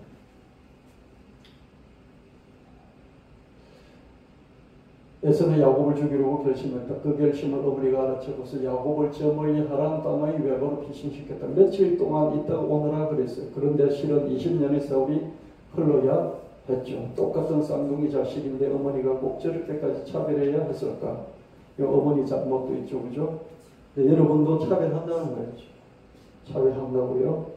에서는 야곱을 죽이려고 결심했다. 그 결심을 어머니가 알아채고서 야곱을 저 멀리 하란 땅의 외부로 피신시켰다. 며칠 동안 있다가 오너라 그랬어요. 그런데 실은 20년의 세월이 흘러야 했죠. 똑같은 쌍둥이 자식인데 어머니가 꼭 저렇게까지 차별해야 했을까? 어머니 잘못도 있죠. 그죠? 여러분도 차별한다는 거예요. 차별한다고요?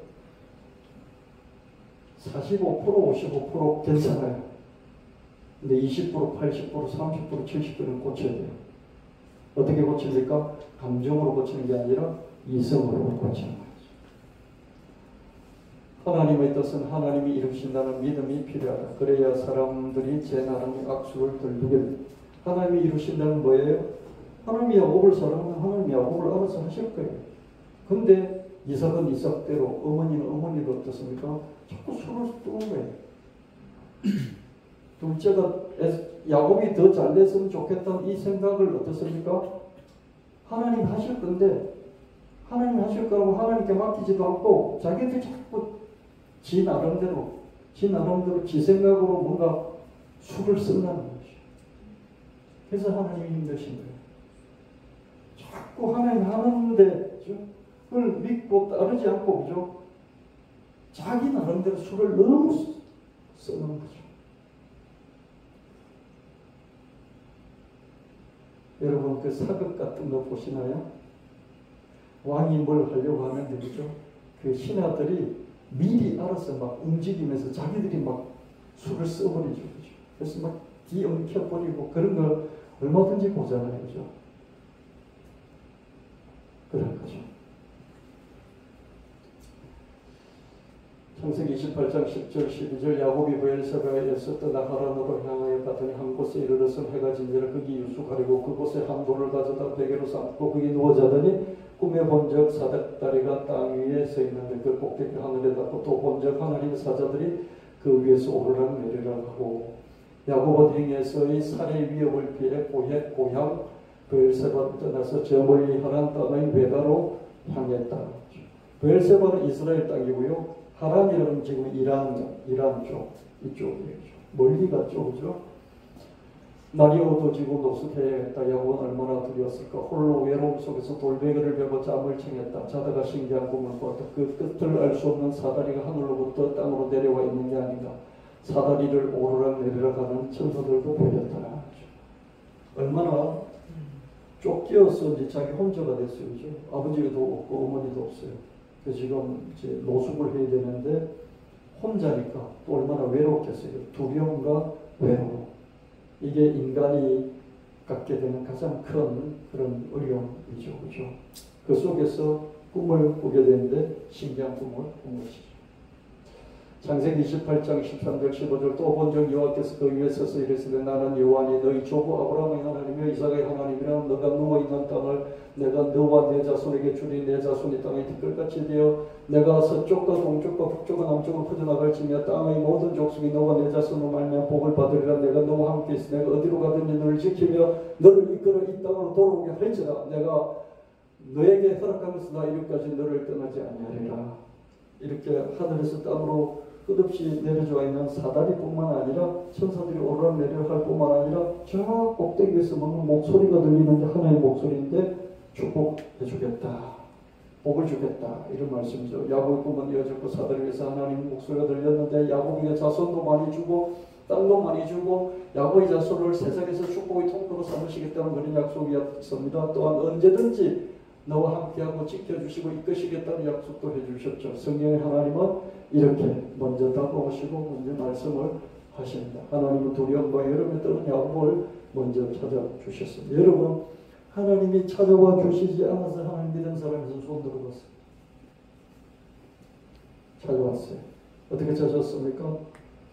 45%, 55% 괜찮아요. 근데 20%, 80%, 30%, 70%는 고쳐야 돼요. 어떻게 고칩니까? 감정으로 고치는 게 아니라 이성으로 고치는 거죠. 하나님의 뜻은 하나님이 이루신다는 믿음이 필요하다. 그래야 사람들이 제 나름의 악수를 들게 됩니다. 하나님이 이루신다는 뭐예요? 하나님이 야곱을 사랑하면 하나님이 야곱을 알아서 하실 거예요. 근데 이삭은 이삭대로, 어머니는 어머니로 어떻습니까? 자꾸 술을 뜨는 거예요. 둘째가 야곱이 더 잘 됐으면 좋겠다는 이 생각을 어떻습니까? 하나님 하실 건데 하나님 하실 거라고 하나님께 맡기지도 않고 자기들이 자꾸 지 나름대로 지 생각으로 뭔가 수를 쓴다는 것이죠. 그래서 하나님이 힘드신 거예요. 자꾸 하나님 하는데 그걸 믿고 따르지 않고 그죠? 자기 나름대로 수를 너무 쓰는 거죠. 여러분 그 사극 같은 거 보시나요? 왕이 뭘 하려고 하는데 그죠? 그 신하들이 미리 알아서 막 움직이면서 자기들이 막 수를 써버리죠. 그죠? 그래서 막 뒤엉켜버리고 그런 걸 얼마든지 보잖아요. 그죠? 그런 거죠. 창세기 28장 10절 12절 야곱이 브엘세바에서 떠나 하란으로 향하여 가더니 한 곳에 이르러서 해가 진지라 거기 유숙하려고 그곳에 한 돌을 가져다 베개로 삼고 거기 누워 자더니 꿈에 본적 사닥다리가 땅 위에 서 있는데 그 꼭대기 하늘에 닿고 또 본적 하나님의 사자들이 그 위에서 오르락 내리락 하고 야곱은 행에서의 살해 위협을 피해 고향 브엘세바를 떠나서 저 멀리 하란 땅의 외가로 향했다. 브엘세바는 이스라엘 땅이고요. 하란이라는 지금 이란 쪽 이쪽이죠. 멀리 갔죠, 그죠? 날이 어두워지고 노숙해야겠다. 야곱은 얼마나 두려웠을까. 홀로 외로움 속에서 돌베개를 베고 잠을 청했다. 자다가 신기한 꿈을 꾸었다. 그 끝을 알 수 없는 사다리가 하늘로부터 땅으로 내려와 있는 게 아닌가. 사다리를 오르락 내리락 하는 천사들도 보였다. 얼마나 쫓겨서 이제 자기 혼자가 됐어요, 그죠? 아버지도 없고 어머니도 없어요. 지금 이제 노숙을 해야 되는데 혼자니까 또 얼마나 외롭겠어요. 두려움과 외로움. 이게 인간이 갖게 되는 가장 큰 그런 어려움이죠. 그죠? 그 속에서 꿈을 꾸게 되는데 신기한 꿈을 꾼 것이죠. 창세기 28장 13절 15절 또 본적 여호와께서 그 위에 서서 이르시되 나는 여호와니 너희 조부 아브라함의 하나님이여 이삭의 하나님이라 너가 누워있는 땅을 내가 너와 내 자손에게 주리 내 자손이 땅의 티끌같이 되어 내가 서쪽과 동쪽과 북쪽과 남쪽으로 퍼져나갈지며 땅의 모든 족속이 너와 내 자손으로 말미암아 복을 받으리라. 내가 너와 함께 있어 내가 어디로 가든지 너를 지키며 너를 이끌어 이 땅으로 돌아오게 할지라. 내가 너에게 허락하면서 나 이륙까지 너를 떠나지 아니하리라. 이렇게 하늘에서 땅으로 끝없이 내려져 있는 사다리뿐만 아니라 천사들이 오르락내리락 뿐만 아니라 저 꼭대기에서 뭔가 목소리가 들리는데 하나의 목소리인데 축복해 주겠다, 복을 주겠다, 이런 말씀이죠. 야곱의 꿈은 이어졌고 사다리에서 하나님 목소리가 들렸는데 야곱에게 자손도 많이 주고 땅도 많이 주고 야곱의 자손을 세상에서 축복의 통로로 삼으시겠다는 그런 약속이었습니다. 또한 언제든지 너와 함께하고 지켜주시고 이끄시겠다는 약속도 해주셨죠. 성경의 하나님은 이렇게 먼저 다가오시고 먼저 말씀을 하십니다. 하나님은 두려움과 여름에 떠는 야곱을 먼저 찾아주셨습니다. 여러분, 하나님이 찾아와 주시지 않아서 하나님 믿은 사람에서 손 들어봤어요. 찾아왔어요. 어떻게 찾았습니까?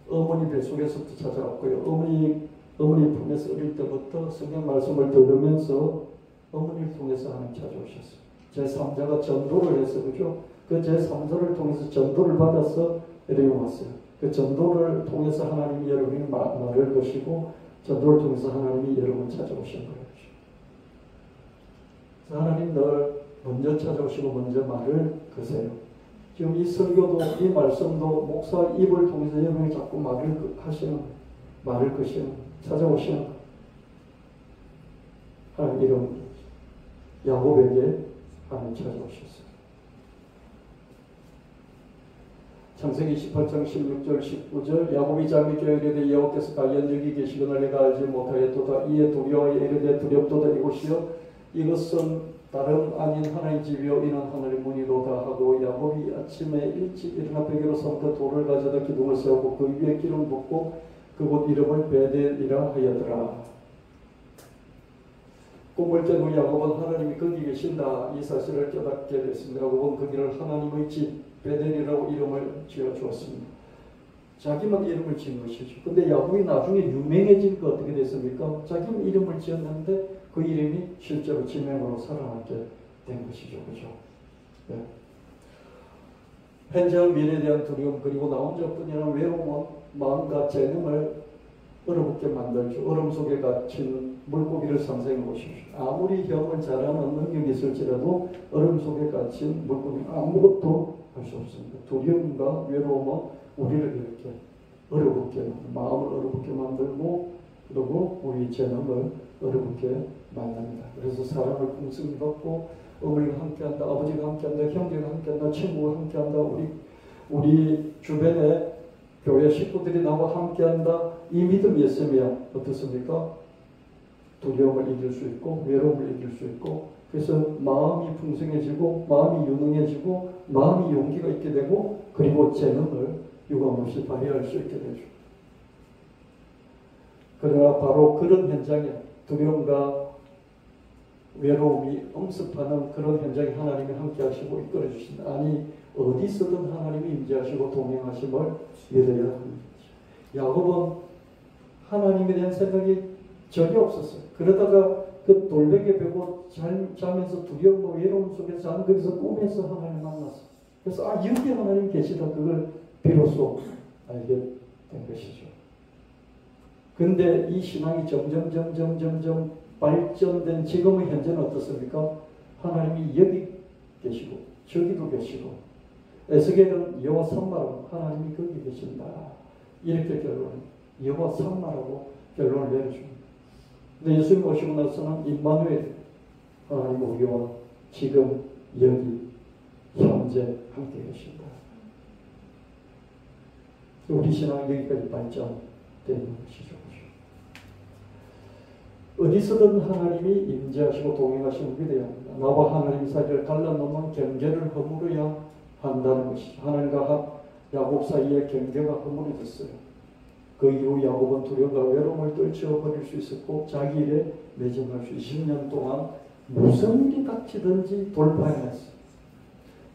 어머니 뱃속에서부터 찾아왔고요. 어머니 품에서 어릴 때부터 성경 말씀을 들으면서 어머니를 통해서 하나님 찾아오셨어요. 제3자가 전도를 해서, 그죠? 그 제3자를 통해서 전도를 받아서 내려왔어요. 그 전도를 통해서 하나님이 여러분이 말을 것이고 전도를 통해서 하나님이 여러분 찾아오신 거예요. 하나님 늘 먼저 찾아오시고 먼저 말을 거세요. 지금 이 설교도 이 말씀도 목사 입을 통해서 여러분이 자꾸 말을 하시는, 말을 거시는, 찾아오시는 하나님 이름 야곱에게 하나님 찾아오셨어요. 창세기 28장 16절 19절 야곱이 잠이 깨어 이르되 여호와께서 과연 여기 계시거늘 내가 알지 못하였도다. 이에 두려워하여 이르되 두렵도다. 이곳이여 이것은 다름 아닌 하나님의 집이요 이는 하늘의 문이로다 하고 야곱이 아침에 일찍 일어나 베개로 삼고 돌을 가져다 기둥을 세우고 그 위에 기름 붓고 그곳 이름을 베델이라 하였더라. 꿈을 깬 후 야곱은 하나님이 거기 계신다 이 사실을 깨닫게 됐습니다. 야곱은 거기를 하나님의 집 베델이라고 이름을 지어주었습니다. 자기만 이름을 지은 것이죠. 근데 야곱이 나중에 유명해진 거 어떻게 됐습니까? 자기는 이름을 지었는데 그 이름이 실제로 지명으로 살아나게 된 것이죠. 그죠? 네. 현재와 미래에 대한 두려움 그리고 나 혼자뿐이라는 외로움은 마음과 재능을 얼어붙게 만들죠. 얼음 속에 갇힌 물고기를 상상해 보십시오. 아무리 힘을 잘하는 능력이 있을지라도 얼음 속에 갇힌 물고기는 아무것도 할 수 없습니다. 두려움과 외로움은 우리를 이렇게 얼어붙게, 마음을 얼어붙게 만들고 그리고 우리 재능을 얼어붙게 만납니다. 그래서 사람을 풍성히 받고 어머니가 함께한다, 아버지가 함께한다, 형제가 함께한다, 친구가 함께한다, 우리 주변에 교회 식구들이 나와 함께한다. 이 믿음이 있으면 어떻습니까? 두려움을 이길 수 있고 외로움을 이길 수 있고 그래서 마음이 풍성해지고 마음이 유능해지고 마음이 용기가 있게 되고 그리고 재능을 유감없이 발휘할 수 있게 되죠. 그러나 바로 그런 현장에 두려움과 외로움이 엄습하는 그런 현장에 하나님이 함께 하시고 이끌어 주신다. 아니 어디서든 하나님이 임재하시고 동행하심을 믿어야 합니다. 야곱은 하나님에 대한 생각이 전혀 없었어요. 그러다가 그 돌베개 베고 자면서 두려움과 외로움 속에서 자는 거기서 꿈에서 하나님 만났어요. 그래서 여기 하나님 계시다. 그걸 비로소 알게 된 것이죠. 근데 이 신앙이 점점 발전된 지금의 현재는 어떻습니까? 하나님이 여기 계시고 저기도 계시고 에스겔은 여호와 삼마라고 하나님이 거기 계신다. 이렇게 여호와 삼마라고 결론을 내려줍니다. 근데 예수님 오시고 나서는 임마누엘 하나님 우리와 지금 여기 현재 함께 계신다. 우리 신앙은 여기까지 발전되는 것이죠. 어디서든 하나님이 임재하시고 동행하시는 믿어야 합니다. 나와 하나님 사이를 갈라놓는 경계를 허물어야 한다는 것이죠. 하나님과 야곱 사이의 경계가 허물어졌어요. 그 이후 야곱은 두려움과 외로움을 떨쳐버릴 수 있었고 자기 일에 매진할 수 20년 동안 무슨 일이 닥치든지 돌파해냈어요.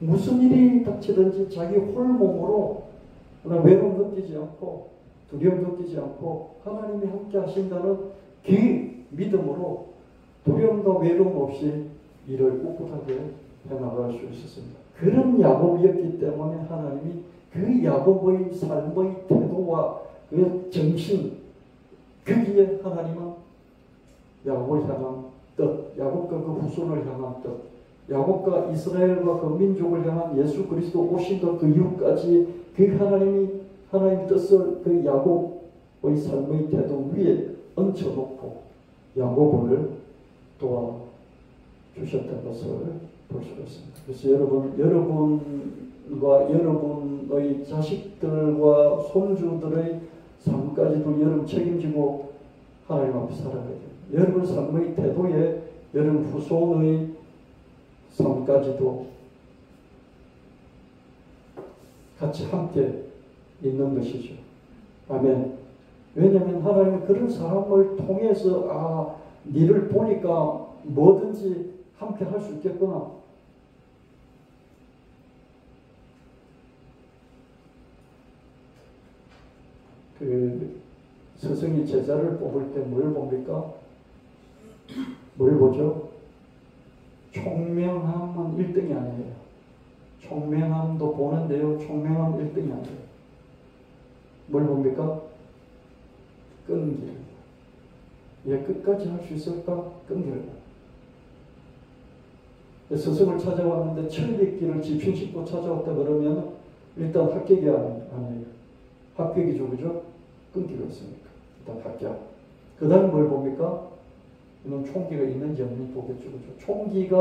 무슨 일이 닥치든지 자기 홀몸으로 외로움 느끼지 않고 두려움 느끼지 않고 하나님이 함께 하신다는 그 믿음으로 두려움과 외로움 없이 일을 꿋꿋하게 해나갈 수 있었습니다. 그런 야곱이었기 때문에 하나님이 그 야곱의 삶의 태도와 그 정신 거기에 하나님은 야곱을 향한 뜻, 야곱과 그 후손을 향한 뜻 야곱과 이스라엘과 그 민족을 향한 예수 그리스도 오신도 그 이후까지 그 하나님 뜻을 그 야곱의 삶의 태도 위에 얹혀놓고 야곱을 도와주셨던 것을 볼 수가 있습니다. 그래서 여러분과 여러분의 자식들과 손주들의 삶까지도 여러분 책임지고 하나님 앞에 살아가야 돼요. 여러분 삶의 태도에 여러분 후손의 삶까지도 같이 함께 있는 것이죠. 아멘. 왜냐하면 하나님은 그런 사람을 통해서 니를 보니까 뭐든지 함께 할 수 있겠구나. 그 스승이 제자를 뽑을 때 뭘 봅니까? 뭘 보죠? 총명함은 1등이 아니에요. 총명함도 보는데요. 총명함 1등이 아니에요. 뭘 봅니까? 끈기. 얘 끝까지 할 수 있을까? 끈기를. 스승을 찾아왔는데 천리길을 지필 싣고 찾아왔다 그러면 일단 합격이 아니에요. 합격이죠. 그죠? 끈기가 있으니까. 일단 합격. 그 다음 뭘 봅니까? 이런 총기가 있는지 없는지 보겠죠. 그죠? 총기가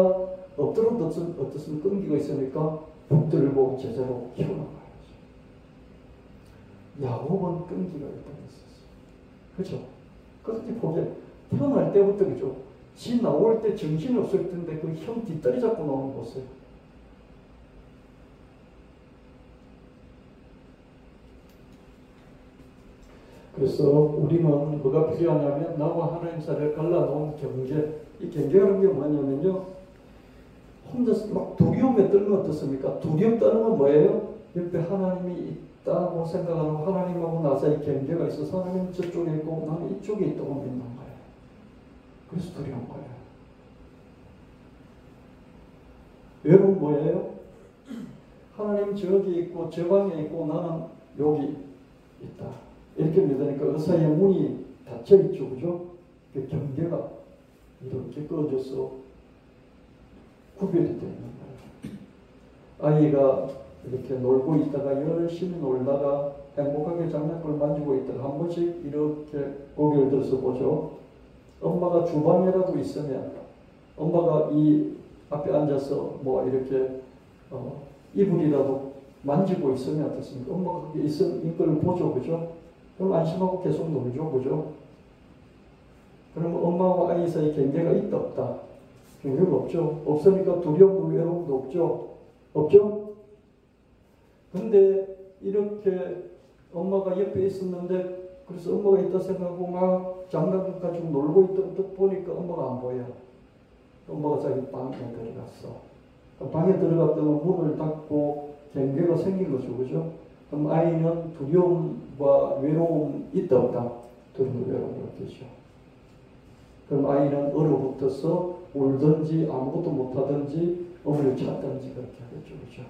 없더라도 어떻습니까? 끈기가 있으니까 붙들고 제자로 키워나가야죠. 야곱은 끈기가 일단 있었어요. 그죠? 그렇게 보게 태어날 때부터 그죠? 지 나올 때 정신이 없을 텐데 그 형 뒷다리 잡고 나오는 거 보세요. 그래서 우리는 뭐가 필요하냐면 나와 하나님 사이를 갈라놓은 경계. 이 경계라는 게 뭐냐면요. 혼자서 막 두려움에 떨면 어떻습니까? 두려움 떠는 건 뭐예요? 옆에 하나님이 있다고 생각하고 하나님하고 나 사이 경계가 있어서 하나님 저쪽에 있고 나는 이쪽에 있다고 믿는 거예요. 그래서 두려운 거예요. 여러분 뭐예요? 하나님 저기 있고 저 방에 있고 나는 여기 있다. 이렇게 믿으니까 그 사이에 문이 닫혀 있죠. 그죠? 그 경계가 이렇게 꺼져서 구별이 되는 거예요. 아이가 이렇게 놀고 있다가 열심히 놀다가 행복하게 장난감을 만지고 있다가 한 번씩 이렇게 고개를 들어서 보죠. 엄마가 주방에라도 있으면 엄마가 이 앞에 앉아서 뭐 이렇게 이불이라도 만지고 있으면 어떻습니까? 엄마가 거기 있는 걸 보죠. 그죠? 그럼 안심하고 계속 놀죠. 그죠? 그러면 엄마와 아이 사이 경계가 있다 없다? 경계가 없죠. 없으니까 두려움도 외로움도 없죠. 없죠? 근데 이렇게 엄마가 옆에 있었는데 그래서 엄마가 있다 생각하고 막 장난감 가지고 놀고 있던 듯 보니까 엄마가 안 보여. 엄마가 자기 방에 들어갔어. 방에 들어갔다가 문을 닫고 경계가 생긴 거죠. 그죠? 그럼 아이는 두려움과 외로움 있다 없다? 두려움과 외로움을 느끼죠. 그럼 아이는 얼어붙어서 울든지 아무것도 못하든지 어머니를 찾든지 그렇게 하겠죠. 그죠?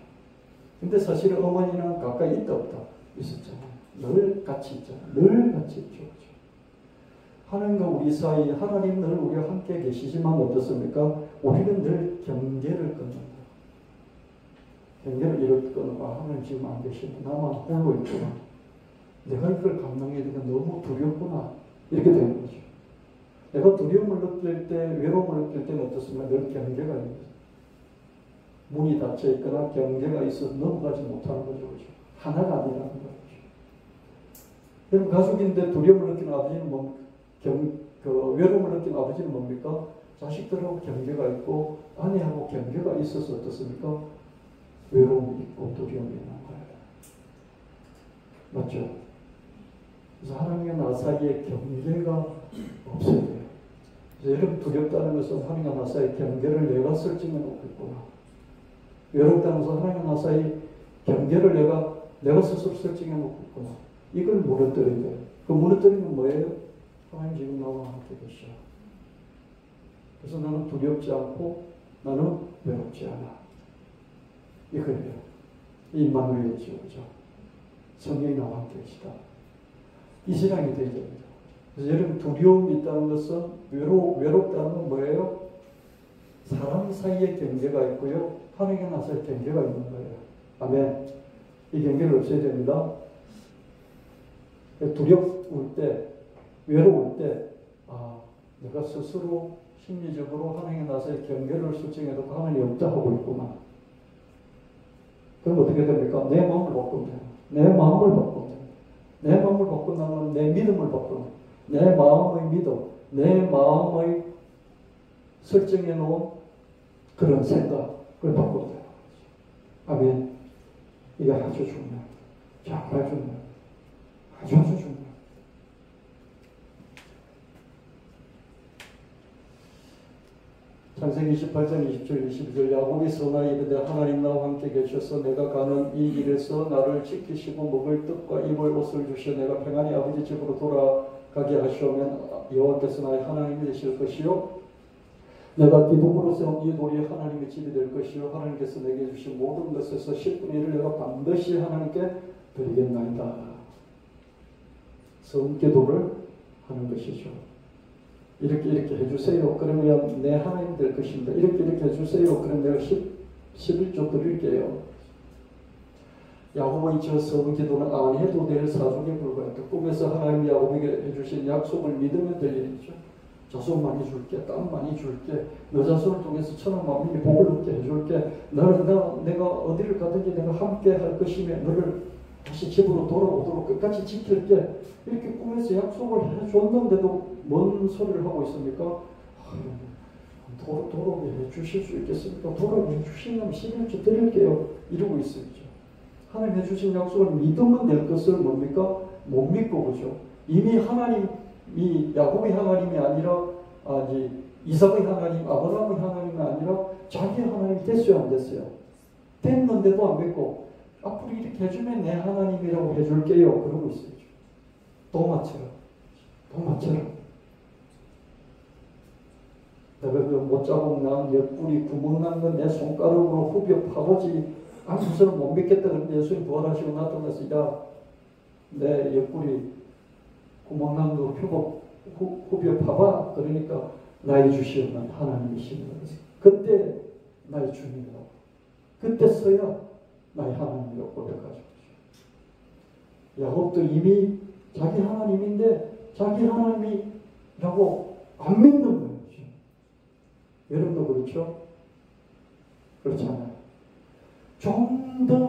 근데 사실은 어머니는 가까이 있다 없다? 있었잖아요. 늘 같이 있잖아요. 늘 같이 있죠. 그죠? 하나님과 우리 사이, 하나님 늘 우리와 함께 계시지만 어떻습니까? 우리는 늘 경계를 끊는 거예요. 경계를 이렇게 끊고 하나님 지금 안 계시네. 나만 홀로 있구나. 내가 이걸 감당하기가 너무 두렵구나. 이렇게 되는 거죠. 내가 두려움을 느낄 때, 외로움을 느낄 때는 어떻습니까? 늘 경계가 있는 거죠. 문이 닫혀 있거나 경계가 있어서 넘어가지 못하는 거죠. 그죠? 하나가 아니라는 거죠. 여러분 가족인데 두려움을 느끼는 아버지는 외로움을 느끼는 아버지는 뭡니까? 자식들하고 경계가 있고 아내하고 경계가 있어서 어떻습니까? 외로움이 있고 두려움이 있는 거예요. 맞죠? 그래서 하나님과 나 사이에 경계가 없어야 돼요. 그래서 여러분 두렵다는 것은 하나님과 나 사이에 경계를 내가 설정해 놓겠구나. 외롭다는 것은 하나님과 나 사이에 경계를 내가 스스로 설정해 놓겠구나. 이걸 무너뜨려야 돼요. 그 무너뜨리는 뭐예요? 하나님 지금 나와 함께 계셔. 그래서 나는 두렵지 않고 나는 외롭지 않아. 이거예요. 임마누엘이죠. 그죠? 성령이 나와 함께 계시다. 이 신앙이 되어야 됩니다. 그래서 여러분 두려움이 있다는 것은 외롭다는 건 뭐예요? 사람 사이의 경계가 있고요. 하나님께 나서의 경계가 있는 거예요. 아멘. 이 경계를 없애야 됩니다. 두려울 때, 외로울 때, 내가 스스로 심리적으로 하나님께 나서의 경계를 설정해도 하나님이 없다 하고 있구나. 그럼 어떻게 됩니까? 내 마음을 바꾸면 돼요. 내 마음을 바꾸면 돼요. 내 마음을 바꾼다는 내 믿음을 바꾸는, 내 마음의 믿음, 내 마음의 설정해 놓은 그런 생각을 바꾸면 돼요. 아멘. 이게 아주 중요해요. 정말 중요해요. 아주 중요해요. 창세기 28장 20절 22절 야곱이 선하에 이르되 하나님 나와 함께 계셔서 내가 가는 이 길에서 나를 지키시고 먹을 떡과 입을 옷을 주시어 내가 평안히 아버지 집으로 돌아가게 하시오면 여호와께서 나의 하나님이 되실 것이요 내가 기둥으로 세운 이 돌이 하나님의 집이 될 것이요 하나님께서 내게 주신 모든 것에서 10분의 1을 내가 반드시 하나님께 드리겠나이다. 성기도를 하는 것이죠. 이렇게 해주세요. 그러면 내 하나님 될 것입니다. 이렇게 해주세요. 그럼 내가 11조 드릴게요. 야곱의 저 성기도는 안 해도 될 사족에 불과했다. 꿈에서 하나님이 야곱에게 해주신 약속을 믿으면 될 일이죠. 자손 많이 줄게, 땅 많이 줄게, 너 자손을 통해서 천하 만민이 복을 얻게 해줄게, 내가 어디를 가든지 내가 함께 할 것이며 너를 다시 집으로 돌아오도록 끝까지 지킬게. 이렇게 꿈에서 약속을 해줬는데도 뭔 소리를 하고 있습니까? 돌아오게 해주실 수 있겠습니까? 돌아오게 해주시면 11조 드릴게요. 이러고 있었죠. 하나님 해주신 약속을 믿으면 될 것을 뭡니까? 못 믿고 그죠? 이미 하나님이 야곱의 하나님이 아니라 이삭의 하나님, 아브라함의 하나님이 아니라 자기 하나님이 됐어요, 안 됐어요? 됐는데도 안 믿고 앞으로 이렇게 해주면 내 하나님이라고 해줄게요. 그러고 있어요. 도마처럼. 내가 그 못자국 난 옆구리 구멍 난 건 내 손가락으로 후벼 파보지 않고서는 못 믿겠다. 그런데 예수님 부활하시고 나타나서 내 옆구리 구멍 난 거 후벼 파봐. 그러니까 나의 주시옵는 하나님이십니다. 그때 나의 주님이라고. 그때서야 나의 하나님이라고 고백하죠. 야곱도 이미 자기 하나님인데 자기 하나님이라고 안 믿는 거예요. 여러분도 그렇죠? 그렇잖아요. 좀 더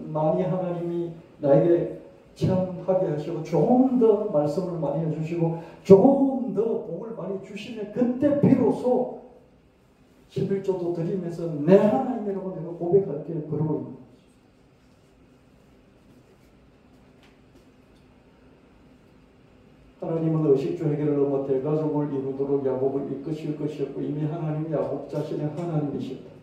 많이 하나님이 나에게 체험하게 하시고 좀 더 말씀을 많이 해주시고 좀 더 복을 많이 주시면 그때 비로소 11조도 드리면서 내 하나님이라고 내가 고백할게. 그러고 있는 거죠. 하나님은 의식주 해결을 넘어 대가족을 이루도록 야곱을 이끄실 것이었고 이미 하나님이 야곱 자신의 하나님이셨다.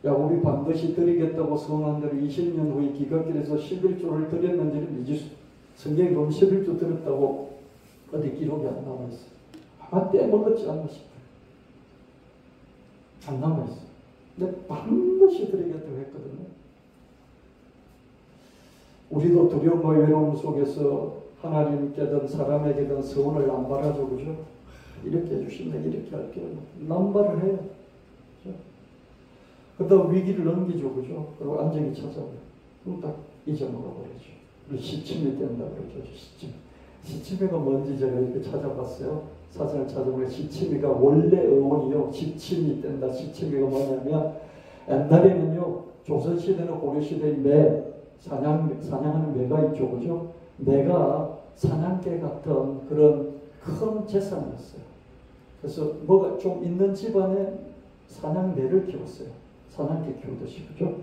야곱이 반드시 드리겠다고 선언한 대로 20년 후에 기갓길에서 11조를 드렸는지를 미지수. 성경에 보면 11조 드렸다고 어디 기록이 안 남아있어요. 아마 떼먹었지 않나 싶어요. 안 남아있어요. 근데 반드시 드리겠다고 했거든요. 우리도 두려움과 외로움 속에서 하나님께든 사람에게든 서운을 남발하죠. 그죠? 이렇게 해주시면 이렇게 할게요. 남발을 해요. 그죠? 그러다 위기를 넘기죠. 그죠? 그리고 안정이 찾아와요. 그럼 딱 잊어먹어 버리죠. 우리 시침이 된다 그러죠. 시침이가 뭔지 제가 이렇게 찾아봤어요. 사전을 찾아보니까 시침이가 원래 어원이요. 시침이 된다. 시침이가 뭐냐면 옛날에는요. 조선시대나 고려시대에 사냥하는 매가 있죠. 그죠? 매가 사냥개 같은 그런 큰 재산이었어요. 그래서 뭐가 좀 있는 집안에 사냥매를 키웠어요. 사냥개 키우듯이. 그죠?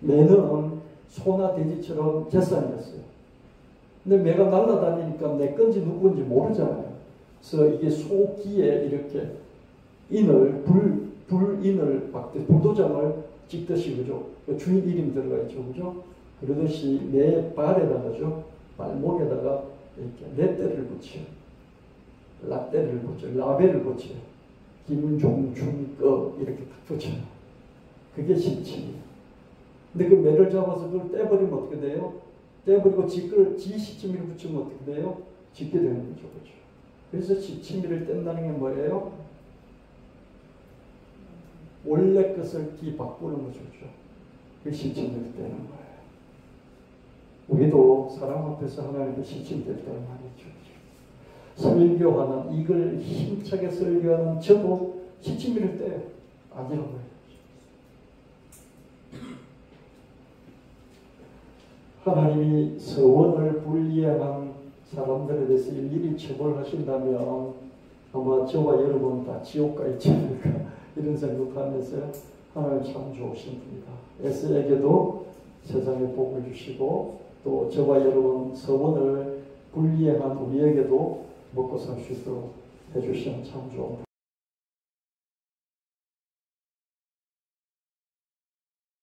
매는 소나 돼지처럼 재산이었어요. 근데 매가 날아다니니까 내 건지 누구인지 모르잖아요. 그래서 이게 소기에 이렇게 불인을 박듯 불도장을 찍듯이. 그죠? 주인 이름 들어가 있죠. 그죠? 그러듯이 매 발에다가죠. 발목에다가 이렇게 레떼를 붙여요. 라떼를 붙여요. 라벨을 붙여요. 김종춘거 이렇게 딱 붙여요. 그게 시침이에요. 근데 그 매를 잡아서 그걸 떼버리면 어떻게 돼요? 떼버리고 지 시침이를 붙이면 어떻게 돼요? 짓게 되는 거죠. 그렇죠? 그래서 시침이를 뗀다는 게 뭐예요? 원래 것을 뒤바꾸는 거죠. 그게 실천될 때는 거예요. 우리도 사람 앞에서 하나님께 실천될 때는 말이죠. 설교하는 이걸 힘차게 설교하는 저도 시침 이럴 때 아니라고 해요. 하나님이 서원을 불이행한 사람들에 대해서 일일이 처벌하신다면 아마 저와 여러분 다 지옥 가 있지 않을까 이런 생각하면서 하나님 참 좋으신 분이다. 에스에게도 세상에 복을 주시고 또 저와 여러분 서원을 불이행한 우리에게도 먹고 살 수 있도록 해주시는 참 좋은 분.